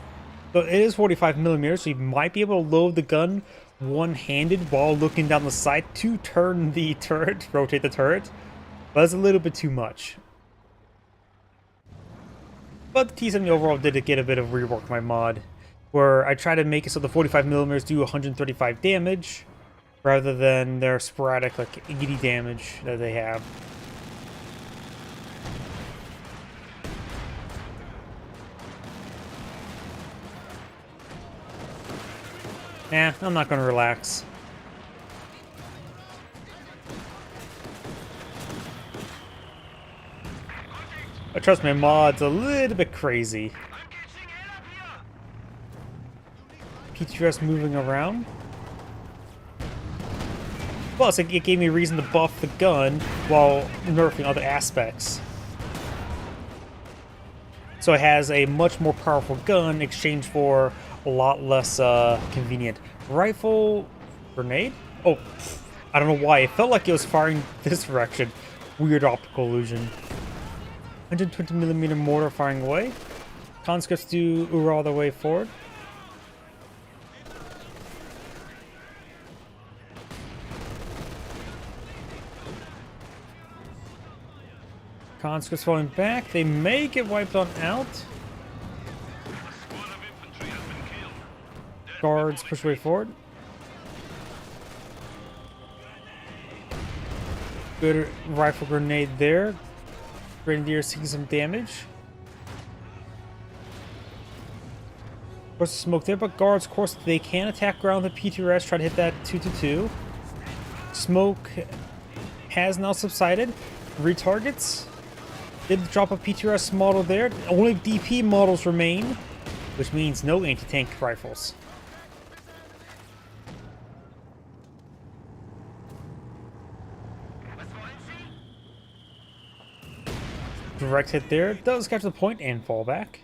it is 45mm, so you might be able to load the gun one-handed while looking down the sight to turn the turret, rotate the turret. But it's a little bit too much. But the T-70 overall did get a bit of rework my mod, where I try to make it so the 45mm do 135 damage, rather than their sporadic like 80 damage that they have. Nah, I'm not gonna relax. But trust me, mod's a little bit crazy. PTRS moving around. Plus, it gave me a reason to buff the gun while nerfing other aspects. So it has a much more powerful gun in exchange for a lot less convenient rifle grenade. Oh, I don't know why it felt like it was firing this direction. Weird optical illusion. 120mm mortar firing away. Conscripts do ooh all the way forward. Conscripts falling back. They may get wiped on out. Guards push way forward. Good rifle grenade there. Grenadier seeing some damage. Of course, smoke there, but guards, of course, they can attack ground with PTRS, try to hit that 2-2. Smoke has now subsided. Retargets. Did drop a PTRS model there. Only DP models remain, which means no anti-tank rifles. Direct hit there. Does catch the point and fall back.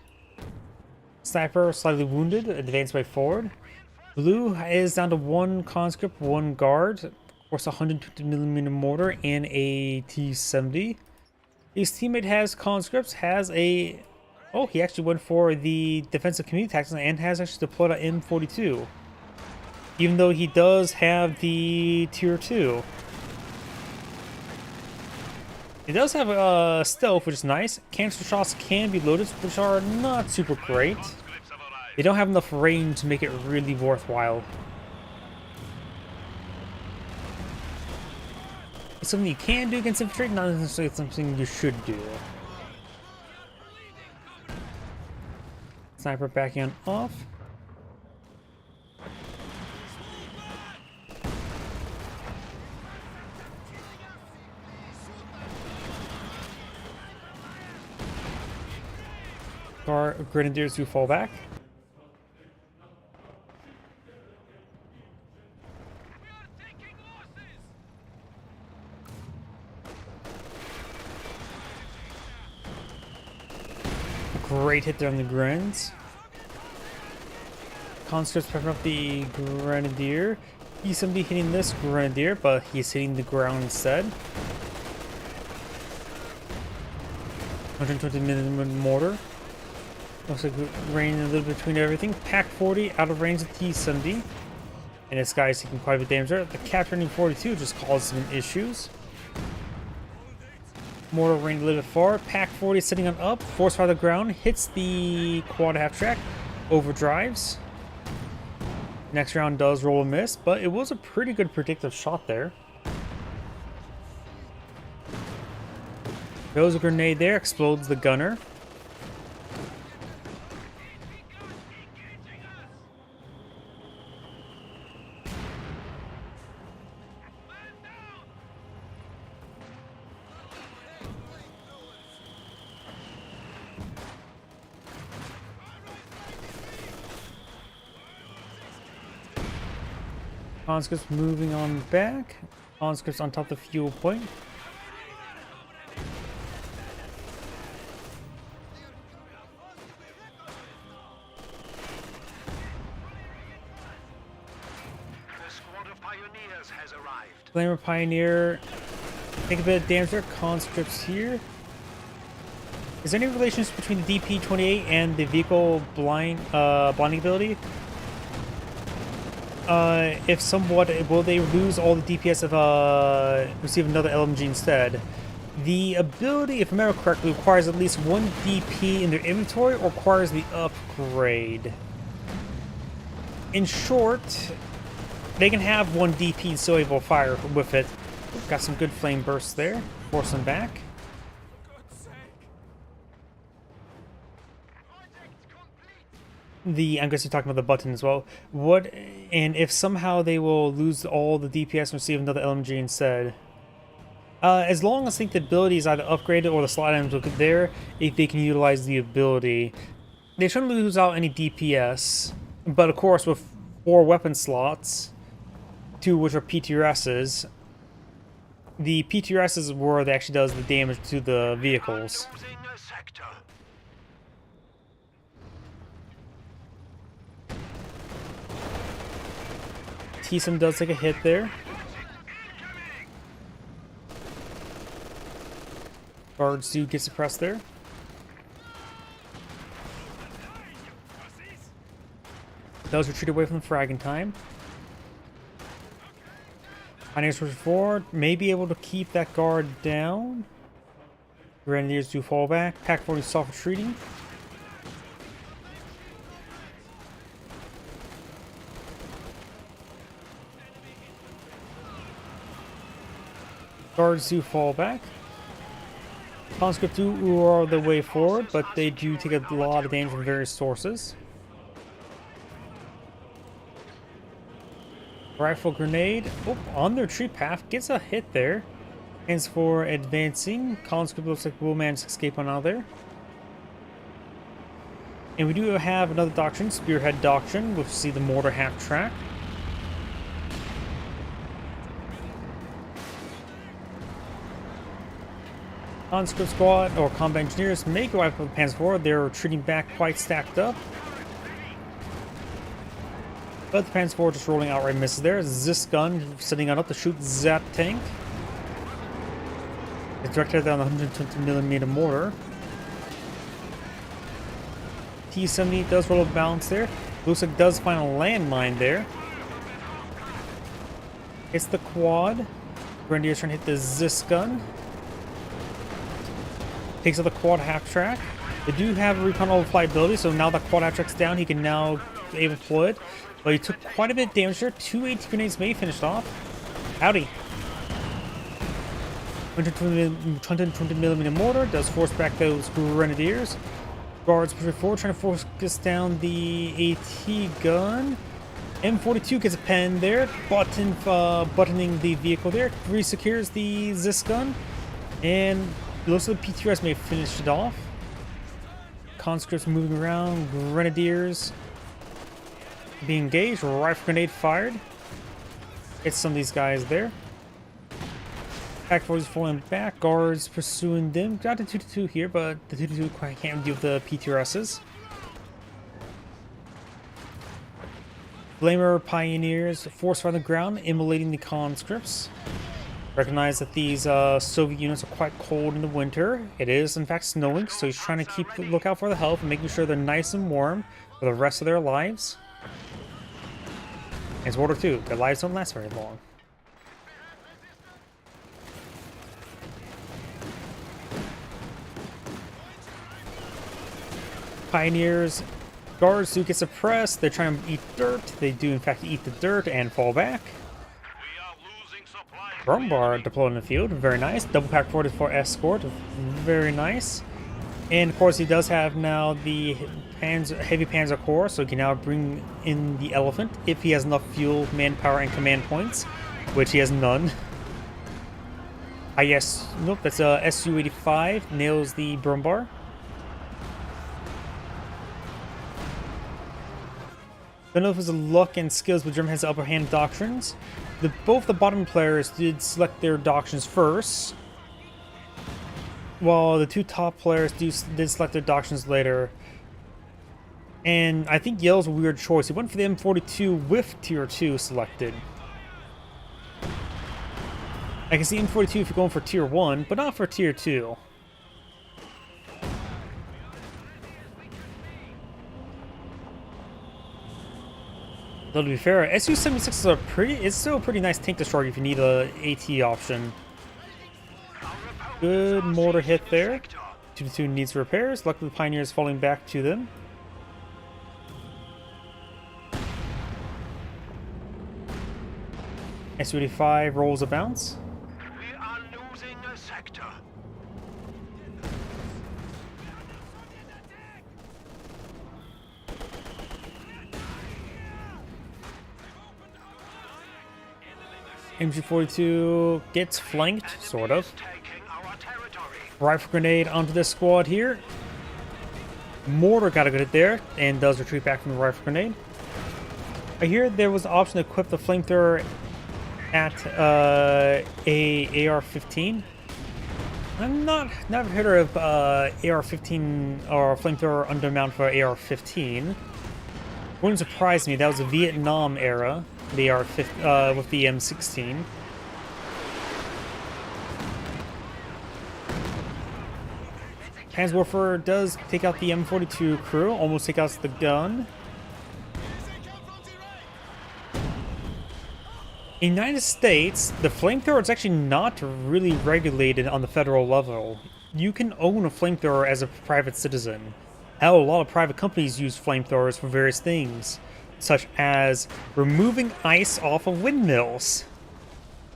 Sniper slightly wounded, advanced by forward. Blue is down to 1 conscript, 1 guard, of course a 150mm mortar and a T-70. His teammate has conscripts, has a... Oh, he actually went for the defensive community tactics and has actually deployed an M42. Even though he does have the tier 2. He does have stealth, which is nice. Cancer shots can be loaded, which are not super great. They don't have enough range to make it really worthwhile. It's something you can do against infantry, not necessarily something you should do. Sniper backing on off. Our grenadiers who fall back. Great hit there on the Grens. Conscripts prepping up the Grenadier. He's somebody hitting this Grenadier, but he's hitting the ground instead. 120mm mortar. Looks like range a little bit between everything. Pack 40 out of range of T-70. And this guy's taking quite a bit of damage there. The capturing 42 just caused some issues. Mortar range a little bit far. Pack 40 sitting on up. Force fire the ground. Hits the quad half track. Overdrives. Next round does roll a miss, but it was a pretty good predictive shot there. Goes a grenade there. Explodes the gunner. Conscripts moving on back. Conscripts on top of the fuel point. The squad of pioneers has arrived. Flamer Pioneer. Take a bit of damage there. Conscripts here. Is there any relations between the DP-28 and the vehicle blinding ability? If somewhat, will they lose all the DPS if receive another LMG instead? The ability, if I remember correctly, requires at least 1 DP in their inventory or requires the upgrade. In short, they can have 1 DP and still able to fire with it. Got some good flame bursts there. Force them back. I'm guessing you're talking about the button as well. And if somehow they will lose all the DPS and receive another LMG instead. As long as I think the ability is either upgraded or the slot items look there, if they can utilize the ability. They shouldn't lose out any DPS, but of course with 4 weapon slots, 2 which are PTRSs, the PTRSs where it actually does the damage to the vehicles. T-Sim does take a hit there. Guards do get suppressed there. Does retreat away from the fragging time. Pioneers push forward, may be able to keep that guard down. Grenadiers do fall back. Pack 40 soft retreating. Guards do fall back. Conscript do are the way forward, but they do take a lot of damage from various sources. Rifle grenade, on their retreat path, gets a hit there. Hands for advancing. Conscript looks like we'll manage to escape on out there. And we do have another doctrine, Spearhead Doctrine, which we see the mortar half track. Conscript squad or combat engineers make a wipe of the Panzer IV. They're retreating back quite stacked up. But the Panzer IV just rolling outright misses there. This gun sitting on up to shoot that tank. It's directed down the 120mm mortar. T-70 does roll a balance there. Looks like does find a landmine there. It's the quad. Grenadier's trying to hit the Zis gun. Takes out the quad half track. They do have a recon overflyability, so now that quad half track's down, he can now able to deploy it. But he took quite a bit of damage there. 2 AT grenades may finished off. Howdy. 120mm mortar does force back those grenadiers. Guards pushing forward, trying to focus down the AT gun. M42 gets a pen there, buttoning the vehicle there. Resecures the Zis gun, and looks like the PTRS may have finished it off. Conscripts moving around, grenadiers being engaged, rifle grenade fired. Get some of these guys there. Pack 4 is falling back, guards pursuing them. Got the 2-2 here, but the 2-2 quite can't deal with the PTRSs. Flamer Pioneers force fire on the ground, immolating the conscripts. Recognize that these Soviet units are quite cold in the winter. It is, in fact, snowing, so he's trying to keep lookout for the health and making sure they're nice and warm for the rest of their lives. And it's World War II. Their lives don't last very long. Pioneers, guards do get suppressed. They're trying to eat dirt. They do, in fact, eat the dirt and fall back. Brumbar deployed in the field. Very nice. Double pack forward for escort. Very nice. And, of course, he does have now the heavy Panzer Corps, so he can now bring in the Elephant if he has enough fuel, manpower, and command points, which he has none. Yes. Nope, that's a Su-85. Nails the Brumbar. Don't know if it was luck and skills, but German has the upper hand doctrines. Both the bottom players did select their doctrines first, while the two top players did select their doctrines later. And I think Yale's a weird choice. He went for the M42 with Tier 2 selected. I can see M42 if you're going for Tier 1, but not for Tier 2. Though to be fair, Su-76 is still a pretty nice tank destroyer if you need a AT option. Good mortar hit there. 2-2 needs repairs. Luckily the Pioneers falling back to them. Su-85 rolls a bounce. We are losing a sector. MG42 gets flanked, sort of. Rifle grenade onto this squad here. Mortar got a good hit there, and does retreat back from the rifle grenade. I hear there was an option to equip the flamethrower at a AR-15. I've never heard of AR-15 or flamethrower undermount for AR-15. Wouldn't surprise me. That was a Vietnam era. The AR-15 with the M16. Panzerwerfer does take out the M42 crew, almost take out the gun. In the United States, the flamethrower is actually not really regulated on the federal level. You can own a flamethrower as a private citizen. Hell, a lot of private companies use flamethrowers for various things, such as removing ice off of windmills.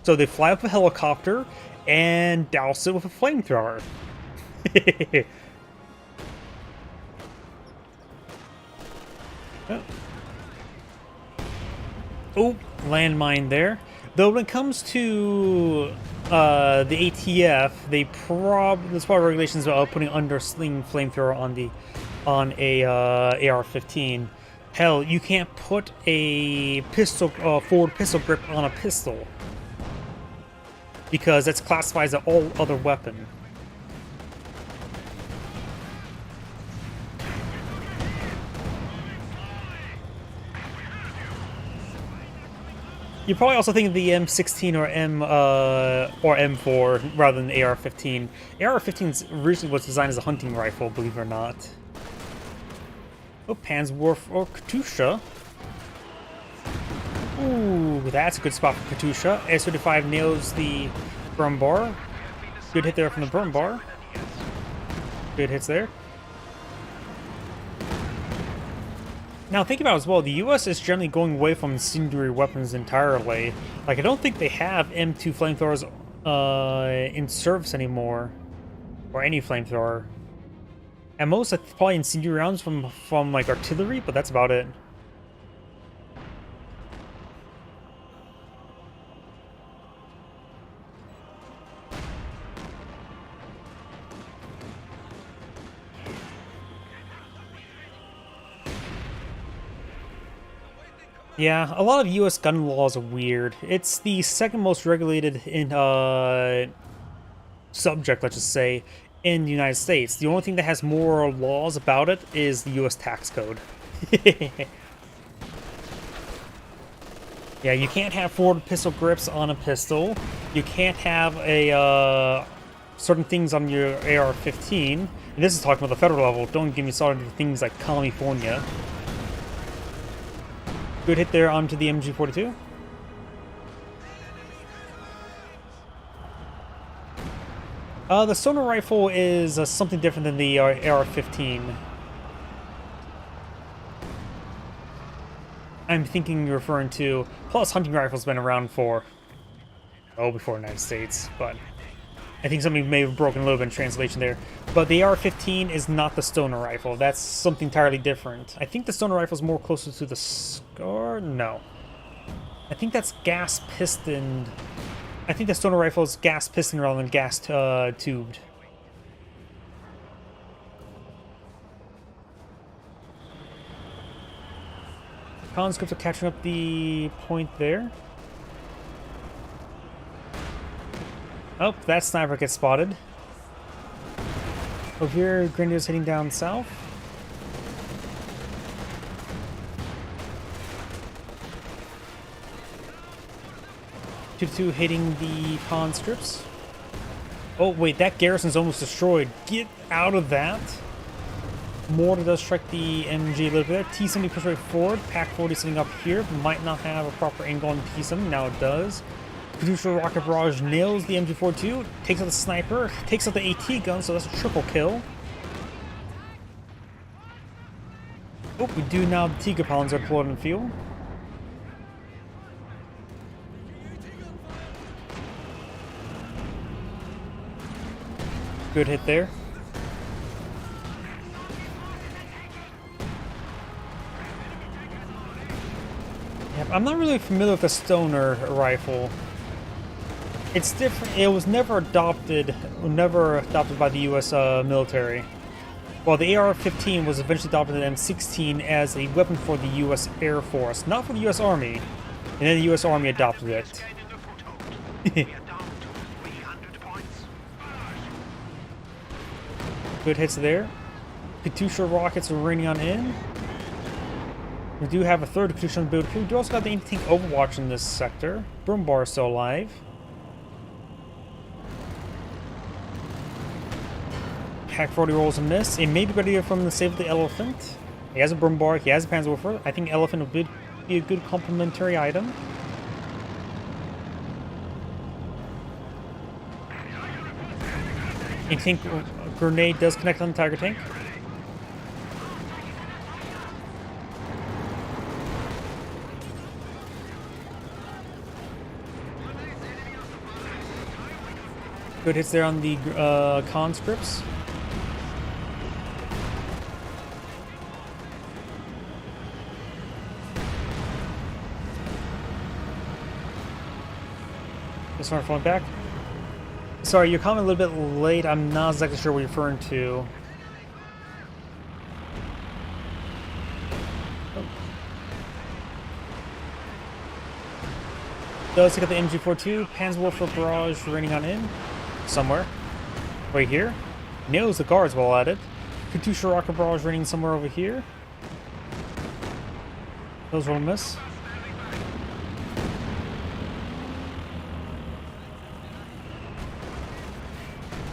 So they fly up a helicopter and douse it with a flamethrower. Oh, landmine there. Though when it comes to the ATF, there's probably regulations about putting undersling flamethrower on a AR-15. Hell, you can't put a forward pistol grip on a pistol because that's classified as an all other weapon. You're probably also thinking of the M16 or M4 rather than the AR-15. AR-15 originally was designed as a hunting rifle, believe it or not. Oh, Panzerwerfer or Katusha. Ooh, that's a good spot for Katusha. S-35 nails the burn bar. Good hit there from the burn bar. Good hits there. Now, think about it as well, the US is generally going away from incendiary weapons entirely. Like, I don't think they have M2 flamethrowers in service anymore. Or any flamethrower. At most, it's probably incendiary rounds from like, artillery, but that's about it. Yeah, a lot of U.S. gun laws are weird. It's the second most regulated in subject, let's just say, in the United States. The only thing that has more laws about it is the U.S. tax code. Yeah, you can't have forward pistol grips on a pistol. You can't have a certain things on your AR-15. And this is talking about the federal level. Don't get me started with things like California. Good hit there onto the MG42. The sonar rifle is something different than the AR-15. I'm thinking you're referring to... Plus, hunting rifle's been around for... Oh, before the United States, but... I think something may have broken a little bit in translation there. But the AR-15 is not the stoner rifle. That's something entirely different. I think the stoner rifle is more closer to the SCAR? No. I think that's gas pistoned. I think the stoner rifle is gas piston rather than gas tubed. Conscripts are catching up the point there. Oh, that sniper gets spotted. Over here, Grenadier's heading down south. Two hitting the conscripts. Oh, wait, that garrison's almost destroyed. Get out of that. Mortar does strike the MG a little bit there. T-70 pushes right forward. Pac-40 sitting up here. Might not have a proper angle on T-70. Now it does. Katusha rocket barrage nails the MG42, takes out the sniper, takes out the AT gun, so that's a triple kill. Oh, we do now. The Tiger Paladins are deployed in the field. Good hit there. Yep, I'm not really familiar with the stoner rifle. It's different. It was never adopted by the U.S. Military. While the AR-15 was eventually adopted in M16 as a weapon for the U.S. Air Force, not for the U.S. Army. And then the U.S. Army adopted it. Good hits there. Katusha rockets are raining on in. We do have a third Katusha on the build here. We do also got the anti-tank Overwatch in this sector. Broombar is still alive. Pac-40 rolls a miss. It may be better from the Save the Elephant. He has a Broombar, he has a Panzerwerfer. I think Elephant would be a good complementary item. Anti-tank grenade does connect on the Tiger tank. Good hits there on the conscripts. This one falling back. Sorry, you're coming a little bit late. I'm not exactly sure what you're referring to. Oh. Does take out the MG42. Panzerwerfer barrage raining on in. Somewhere. Right here. Nails the guards while at it. Katusha rocket barrage raining somewhere over here. Those will miss.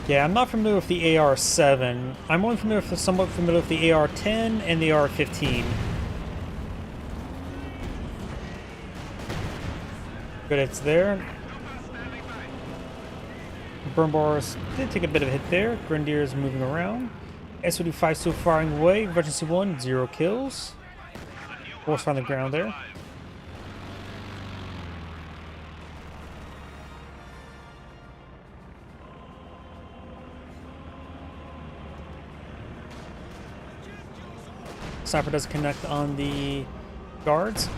Yeah, I'm not familiar with the AR-7. I'm only somewhat familiar with the AR-10 and the AR-15. Good hits there. Burn bars did take a bit of a hit there. Grenadier is moving around. SOD-5 still firing away. Emergency 1, 0 kills. Force on the ground there. Sniper does connect on the guards.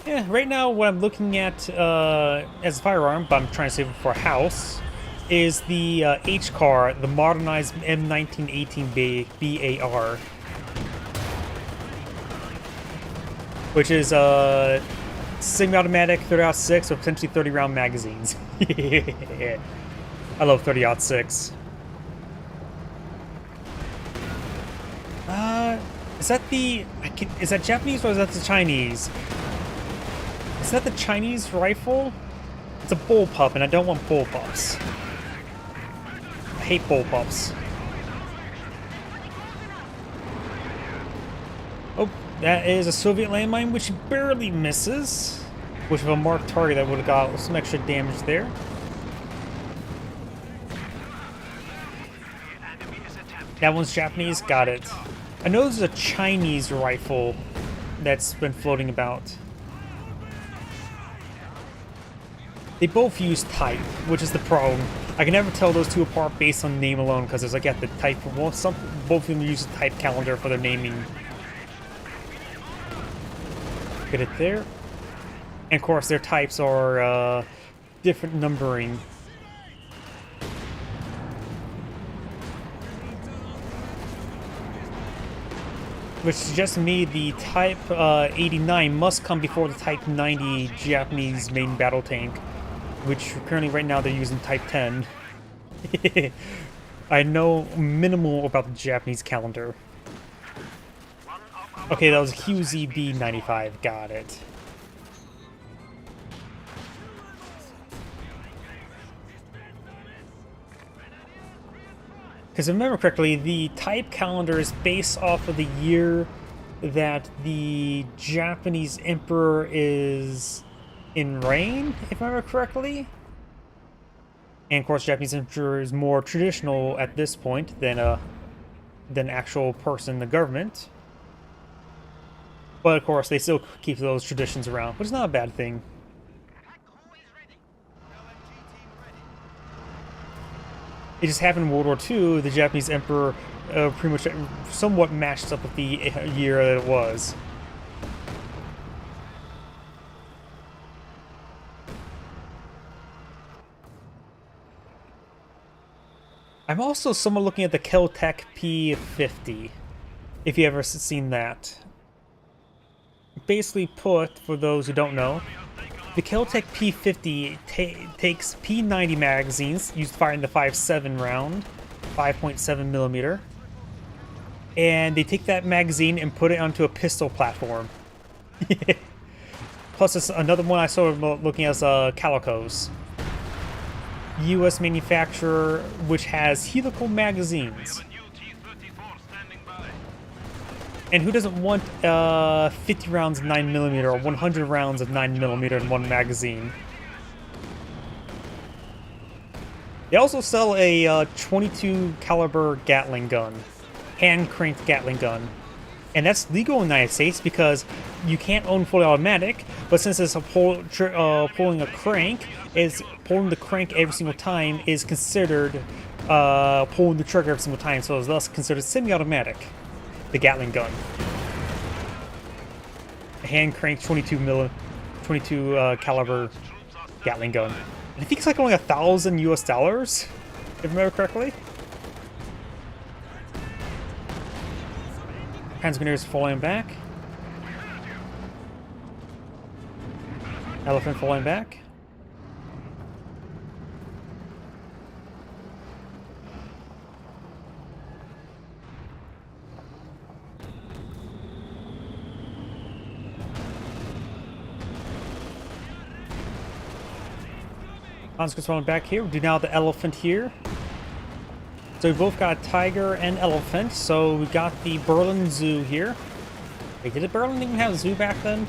Yeah, right now what I'm looking at as a firearm, but I'm trying to save it for a house, is the H-car, the modernized M1918 BAR, which is semi-automatic 30-06 with potentially 30-round magazines. I love 30-06. Is that the... is that Japanese or is that the Chinese? Is that the Chinese rifle? It's a bullpup, and I don't want bullpups. I hate bullpups. Oh, that is a Soviet landmine, which barely misses. Which, with a marked target, that would have got some extra damage there. That one's Japanese? Got it. I know there's a Chinese rifle that's been floating about. They both use type, which is the problem. I can never tell those two apart based on name alone, because there's like the type. Well, both of them use a type calendar for their naming. Get it there. And of course, their types are different numbering. Which suggests to me the Type 89 must come before the Type 90 Japanese main battle tank, which currently right now they're using Type 10. I know minimal about the Japanese calendar. Okay, that was QZB-95, got it. Because if I remember correctly, the type calendar is based off of the year that the Japanese emperor is in reign, if I remember correctly. And of course, Japanese emperor is more traditional at this point than actual person in the government. But of course, they still keep those traditions around, which is not a bad thing. It just happened in World War II, the Japanese emperor pretty much somewhat matched up with the year that it was. I'm also somewhat looking at the Kel-Tec P50, if you ever seen that. Basically put, for those who don't know, the Kel-Tec P50 takes P90 magazines, used to fire in the 5.7 round, 5.7 millimeter, and they take that magazine and put it onto a pistol platform. Plus, it's another one I started looking at Calicos. U.S. manufacturer, which has helical magazines. And who doesn't want 50 rounds of 9mm or 100 rounds of 9mm in one magazine? They also sell a 22 caliber Gatling gun, hand-cranked Gatling gun. And that's legal in the United States because you can't own fully automatic, but since it's pulling a crank, pulling the crank every single time is considered pulling the trigger every single time, so it's thus considered semi-automatic. The Gatling gun. A hand-cranked 22 caliber Gatling gun. And I think it's like only $1,000 US, if I remember correctly. Transmitters falling back. Elephant falling back. Conscripts falling back here. We do now the elephant here. So we both got tiger and elephant. So we got the Berlin Zoo here. Wait, did Berlin even have a zoo back then?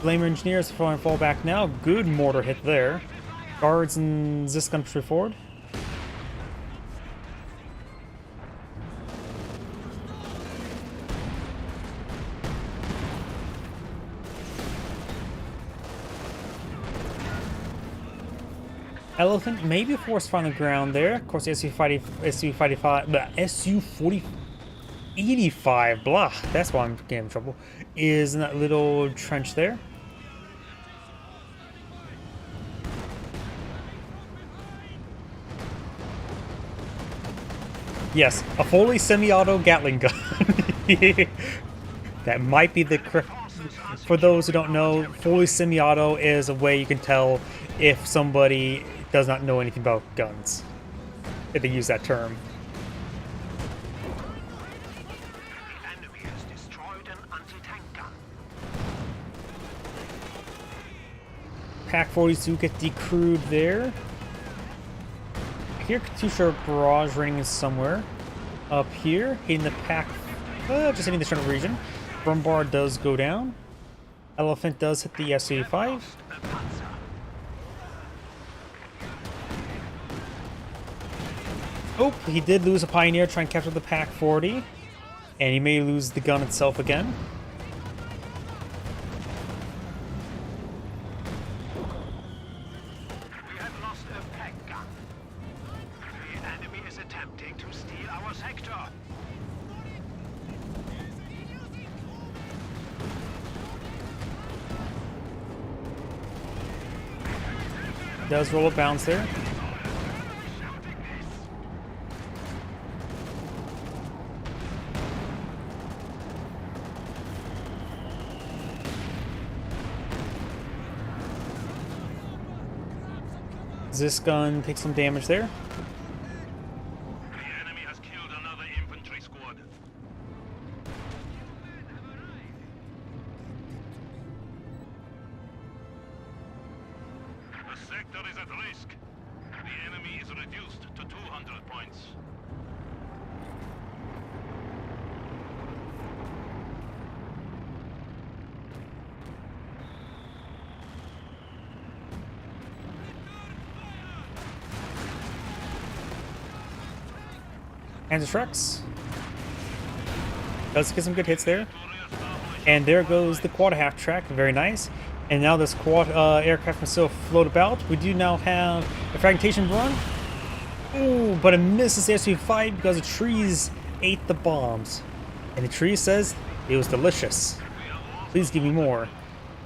Flamer engineers fall back now. Good mortar hit there. Guards and this country forward. Elephant maybe force fire on the ground there. Of course, SU-85, blah. That's why I'm getting in trouble. Is in that little trench there. Yes, a fully semi-auto Gatling gun. That might be the correct. For those who don't know, fully semi-auto is a way you can tell if somebody does not know anything about guns, if they use that term. The enemy has destroyed an anti-tank gun. Pack 42 get decrewed there. Here, Katusha Barrage running somewhere. Up here, hitting the pack, just hitting the central region. Brumbar does go down. Elephant does hit the SU-5. Oh, he did lose a Pioneer trying to capture the Pack 40. And he may lose the gun itself again. We have lost a pack gun. The enemy is attempting to steal our sector. Does roll a bounce there. This gun takes some damage there. The enemy has killed another infantry squad. The sector is at risk. The enemy is reduced to 200 points. Anti-Shreks. Does get some good hits there. And there goes the quad half track. Very nice. And now this quad aircraft can still float about. We do now have a fragmentation run. Ooh, but it misses the SU-5 because the trees ate the bombs. And the tree says it was delicious. Please give me more.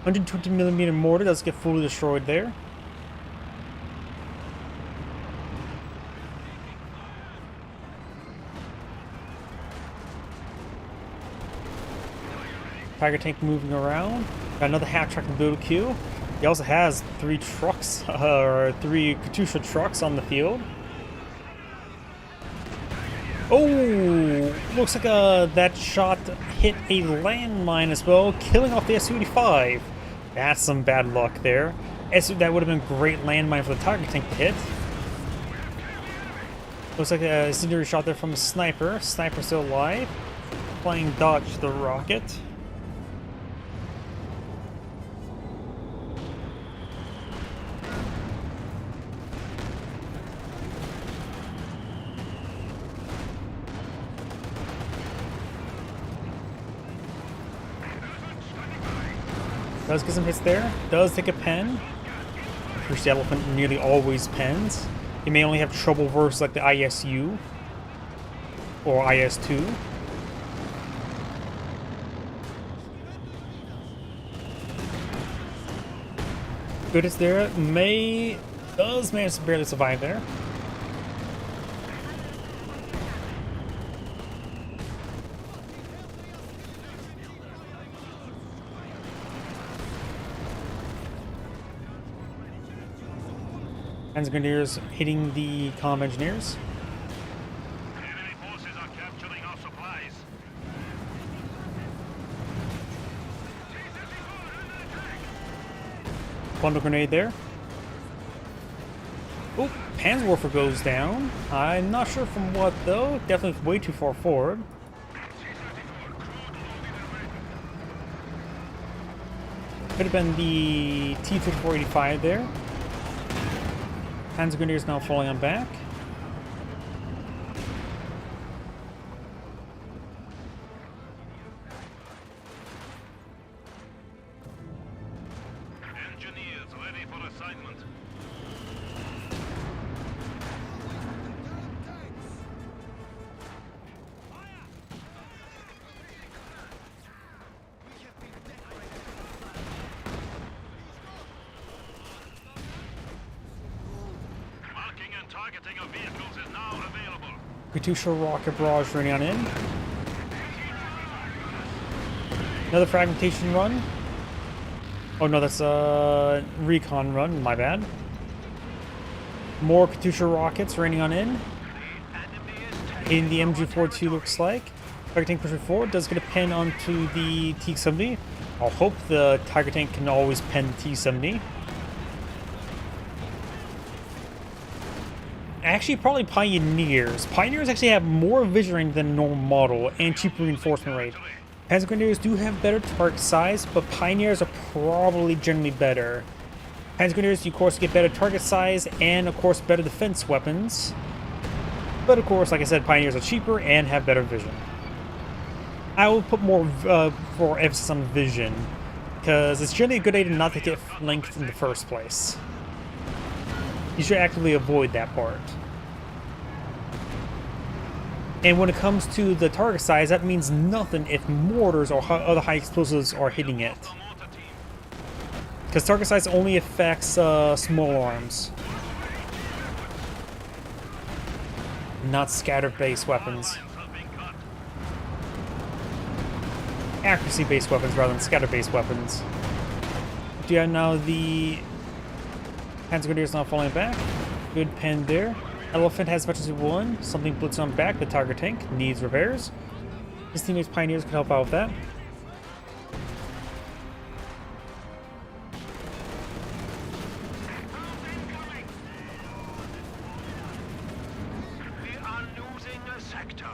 120mm mortar does get fully destroyed there. Tiger tank moving around. Got another half track in the queue. He also has 3 trucks, or 3 Katusha trucks on the field. Oh, looks like that shot hit a landmine as well, killing off the SU-85. That's some bad luck there. That would have been a great landmine for the Tiger tank to hit. Looks like a incendiary shot there from a sniper. Sniper still alive. Playing dodge the rocket. Does get some hits there. Does take a pen. Which the elephant nearly always pens. He may only have trouble versus like the ISU or IS-2. Good hits there. Does manage to barely survive there. Engineers hitting the comm engineers. Enemy forces are capturing our supplies. Bundle grenade there. Oh, Panzerwerfer goes down. I'm not sure from what though. Definitely way too far forward. Could have been the T-5485 there. Panzer Grenadiers now falling on back. Engineers ready for assignment. Marking and targeting of vehicles is now available. Katusha rocket barrage running on in. Another fragmentation run. Oh no, that's a recon run, my bad. More Katusha rockets raining on in. In the MG42 looks like. Tiger tank pushing forward, does get a pen onto the T-70. I'll hope the Tiger tank can always pen the T-70. Actually, probably Pioneers. Pioneers actually have more vision range than a normal model and cheaper reinforcement rate. Panzer Grenadiers do have better target size, but Pioneers are probably generally better. Panzer Grenadiers, you of course get better target size and of course better defense weapons. But of course, like I said, Pioneers are cheaper and have better vision. I will put more emphasis on vision, because it's generally a good idea not to get flanked in the first place. You should actively avoid that part. And when it comes to the target size, that means nothing if mortars or other high explosives are hitting it. Because target size only affects small arms, not scatter-based weapons. Accuracy-based weapons rather than scatter-based weapons. Do you have now the Panzer Grenadiers now falling back? Good pen there. Elephant has as much as one. Something blitzing on back. The Tiger tank needs repairs. His teammates Pioneers can help out with that. We are losing a sector.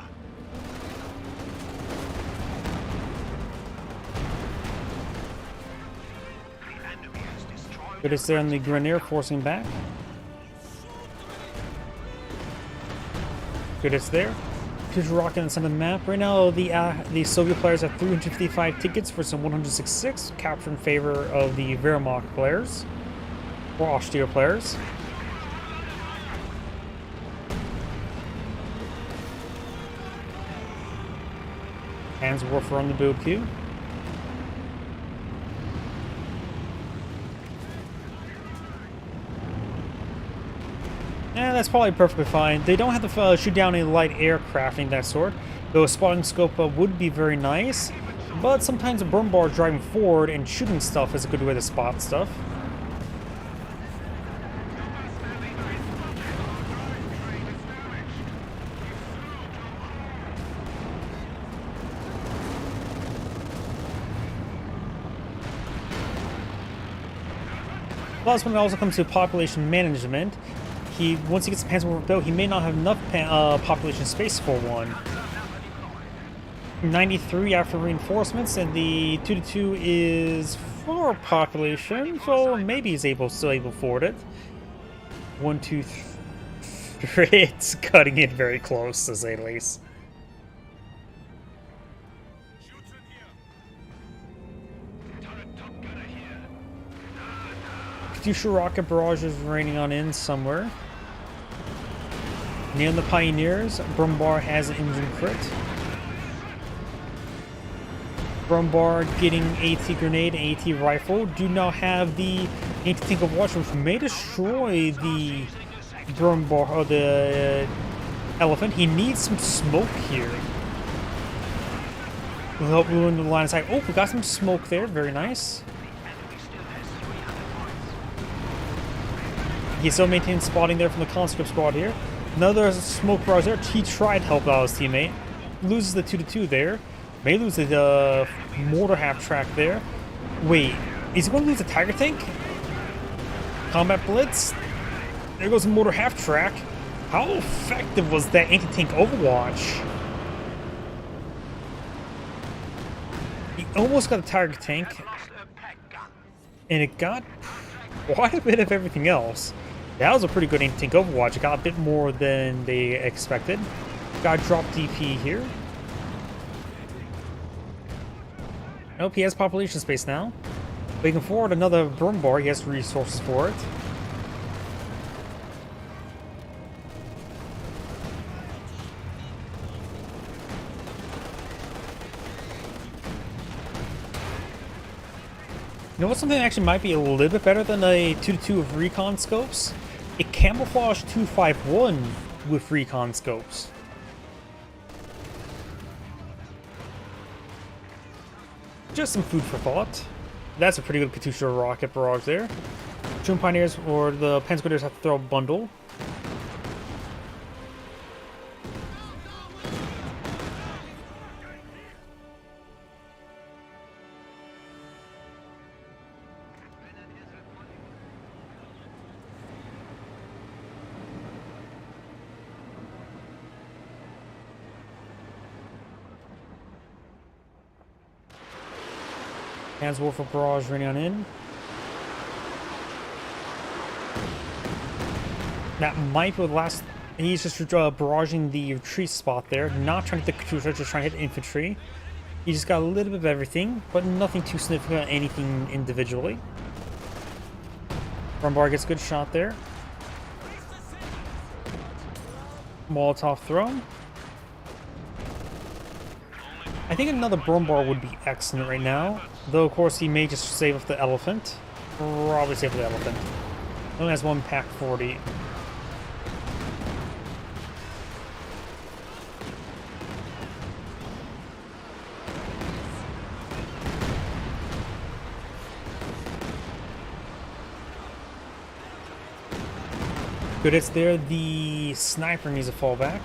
The enemy has destroyed. Good is there on the Grenadier forcing back. Good it's there. Huge rocket on the center of the map. Right now, the Soviet players have 355 tickets versus 166, captured in favor of the Wehrmacht players, or Austria players. Panzerwerfer on the build queue. That's probably perfectly fine. They don't have to shoot down any light aircraft and that sort, though a spotting scope would be very nice. But sometimes a burn bar driving forward and shooting stuff is a good way to spot stuff. Plus, when it also comes to population management, once he gets the Panzerwerfer built, he may not have enough population space for one. 93 after reinforcements, and the 2-2 is for population, so maybe he's still able to afford it. 1, 2, 3. It's cutting it very close, to say the least. Katusha rocket barrage is raining on in somewhere. Nailing the Pioneers. Brumbar has an engine crit. Brumbar getting AT grenade and AT rifle. Do now have the anti-tank of watch, which may destroy the Brumbar or the elephant. He needs some smoke here. Will help ruin the line of sight. Oh, we got some smoke there. Very nice. He still maintains spotting there from the conscript squad here. Another smoke barrage there. He tried to help out his teammate. Loses the 2-2 there. May lose the mortar half track there. Wait, is he going to lose the Tiger tank? combat blitz. There goes the motor half track. How effective was that anti-tank Overwatch? He almost got a Tiger tank, Lost a peg gun. and it got quite a bit of everything else. That was a pretty good anti-tank Overwatch. It got a bit more than they expected. Got drop DP here. Nope, he has population space now. But he can forward another burn bar. He has resources for it. You know what? Something that actually might be a little bit better than a 2-2 of recon scopes? A camouflage 251 with recon scopes. Just some food for thought. That's a pretty good Katusha rocket barrage there. Tomb Pioneers or the Pensquiders have to throw a bundle. Hands Wolf of Barrage running on in. That might be the last. He's just barraging the retreat spot there. Not trying to hit the Katusha, just trying to hit infantry. He just got a little bit of everything, but nothing too significant, anything individually. Rumbar gets a good shot there. Molotov thrown. I think another Brumbar would be excellent right now. Though, of course, he may just save up the elephant. Probably save the elephant. Only has one pack 40. Good hits there. The sniper needs to fall back.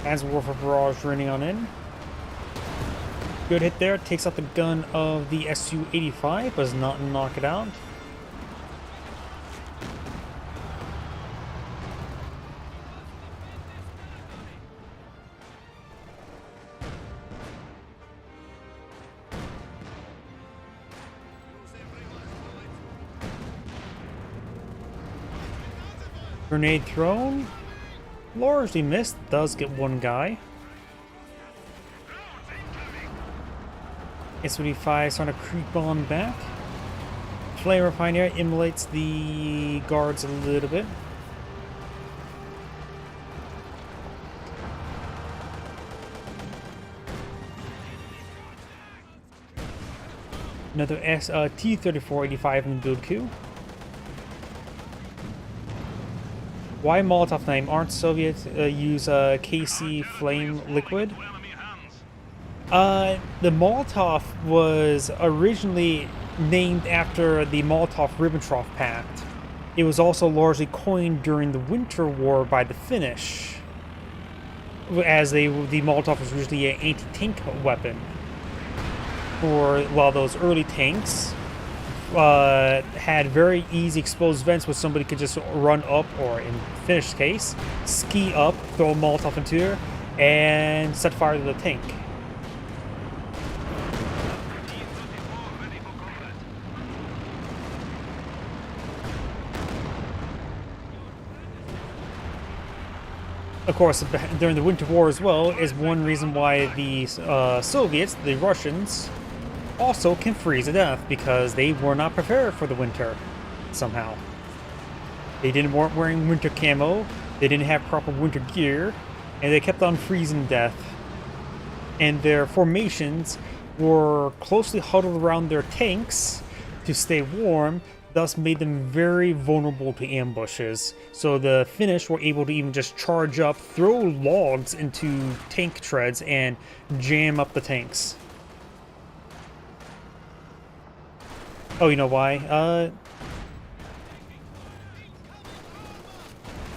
As Warfare Barrage running on in. Good hit there. Takes out the gun of the Su-85, but does not knock it out. Grenade thrown. Largely missed. Does get one guy. S-75 starting to creep on back. Flame Refiner immolates the guards a little bit. Another T-3485 in the build queue. Why Molotov name? Aren't Soviets use KC flame liquid? The Molotov was originally named after the Molotov-Ribbentrop Pact. It was also largely coined during the Winter War by the Finnish, as the Molotov was usually an anti-tank weapon. While those early tanks had very easy exposed vents where somebody could just run up, or in Finnish case, ski up, throw a Molotov into it, and set fire to the tank. Of course, during the Winter War as well, is one reason why the Soviets, the Russians, also can freeze to death, because they were not prepared for the winter somehow. They weren't wearing winter camo, they didn't have proper winter gear, and they kept on freezing to death. And their formations were closely huddled around their tanks to stay warm, thus made them very vulnerable to ambushes. So the Finnish were able to even just charge up, throw logs into tank treads, and jam up the tanks. Oh, you know why? I'm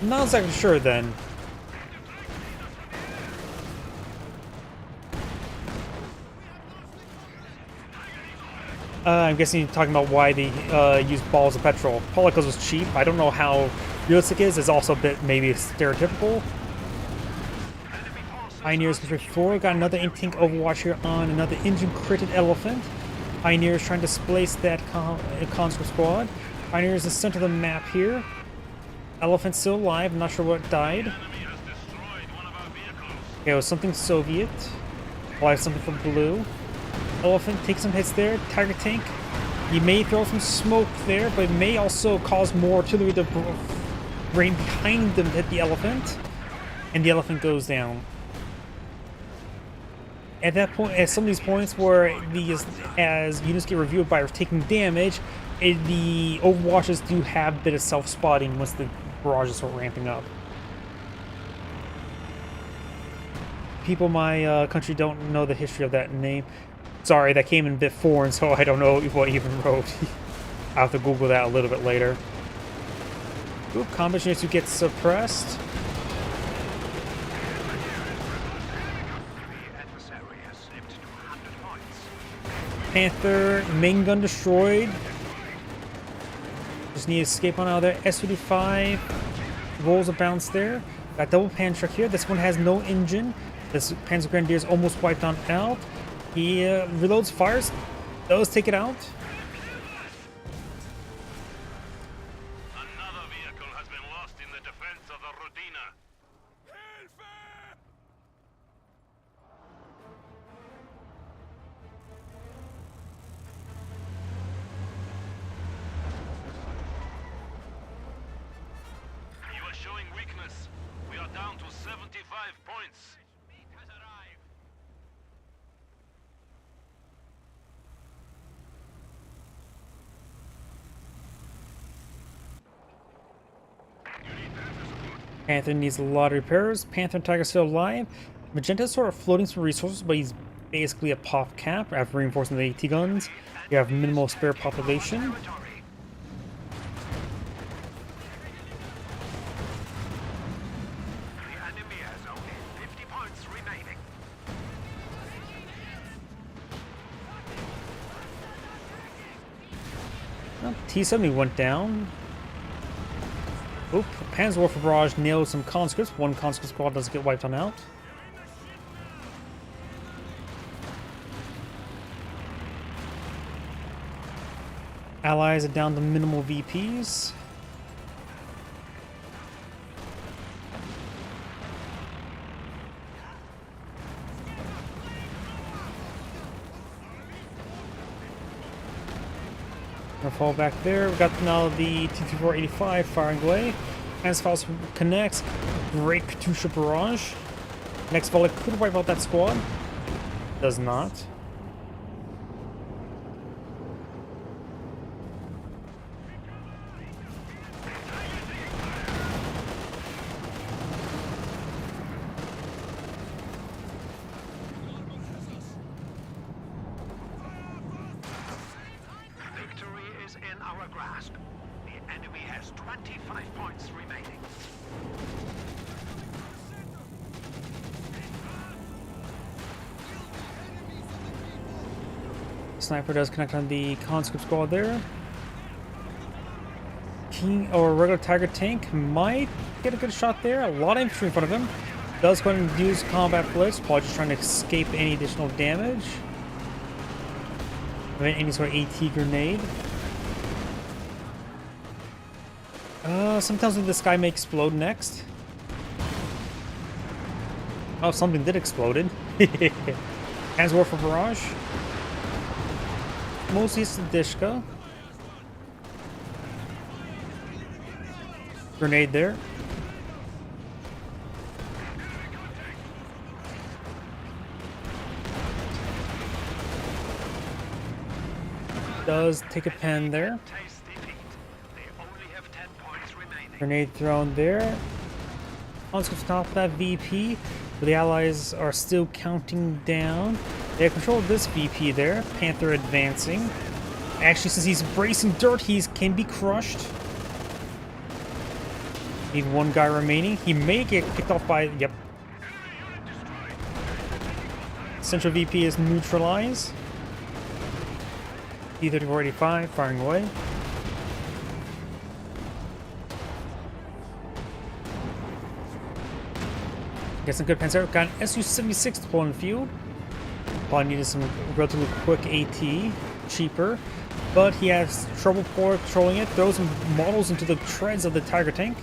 not exactly sure then. I'm guessing you're talking about why they use balls of petrol. Probably because it was cheap. I don't know how realistic it is. It's also a bit maybe stereotypical. Pioneers before got another tank Overwatch here on another engine critted elephant. Pioneers trying to displace that conscript squad. Pioneers in the center of the map here. Elephant still alive. I'm not sure what died. Okay, it was something Soviet. Probably something from blue. Elephant takes some hits there. Tiger tank. He may throw some smoke there, but it may also cause more artillery to rain behind them to hit the elephant. And the elephant goes down. At that point, at some of these points where these, as units get reviewed by taking damage, the Overwatches do have a bit of self-spotting once the barrages start ramping up. People in my country don't know the history of that name. Sorry, that came in a bit foreign, so I don't know what he even wrote. I'll have to Google that a little bit later. Oop, combat units who get suppressed. Panther, main gun destroyed. Just need to escape on out of there. S-55 rolls a bounce there. Got double pan truck here. This one has no engine. This Panzer Grenadier is almost wiped on out. He reloads, fires, does take it out. Another vehicle has been lost in the defense of the Rodina. You are showing weakness. We are down to 75 points. Meat has arrived. Panther needs a lot of repairs. Panther and Tiger still alive. Magenta's sort of floating some resources, but he's basically a pop cap after reinforcing the AT guns. You have minimal spare population. The enemy has only 50 points remaining. Well, T-70 went down. Oop, Panzerwerfer Barrage nailed some conscripts. One conscript squad doesn't get wiped on out. Allies are down to minimal VPs. Gonna fall back there. We've got now the T-3485 firing away. Transfiles connects. Great Katusha barrage. Next volley could wipe out that squad. Does not. Victory is in our grasp. The enemy has 25 points remaining. Sniper does connect on the conscript squad there. King or regular Tiger tank might get a good shot there. A lot of infantry in front of him. Does go ahead and use combat blitz, probably just trying to escape any additional damage. Any sort of AT grenade. Sometimes this guy may explode next. Oh, something did exploded. Panzerwerfer barrage. Mostly it's the Dishka. Grenade there. Does take a pen there. Taste defeat. They only have 10 points remaining. Grenade thrown there. Conscripts top of that VP, but the allies are still counting down. They have control of this VP there. Panther advancing. Actually, since he's bracing dirt, he can be crushed. Need one guy remaining. He may get picked off by... Yep. Central VP is neutralized. D-3485 firing away. Get some good Panzer. Got an Su-76 to pull in the field. Probably needed some relatively quick AT. Cheaper. But he has trouble patrolling it. Throws some models into the treads of the Tiger tank.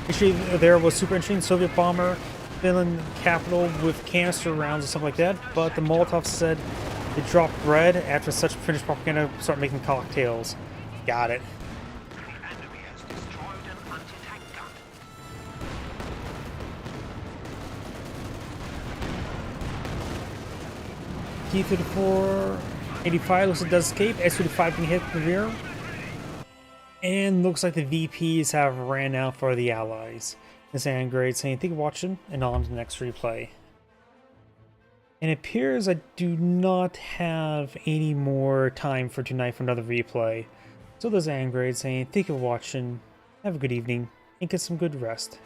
Actually, there was super interesting. Soviet bomber filling capital with canister rounds and stuff like that. But the Molotov said they dropped bread after such finished propaganda, start making cocktails. Got it. T-3485 looks like it does escape. S-35 can hit the rear. And looks like the VPs have ran out for the Allies. This Angrade saying, thank you for watching, and on to the next replay. And it appears I do not have any more time for tonight for another replay. So there's Angrade saying, thank you for watching, have a good evening, and get some good rest.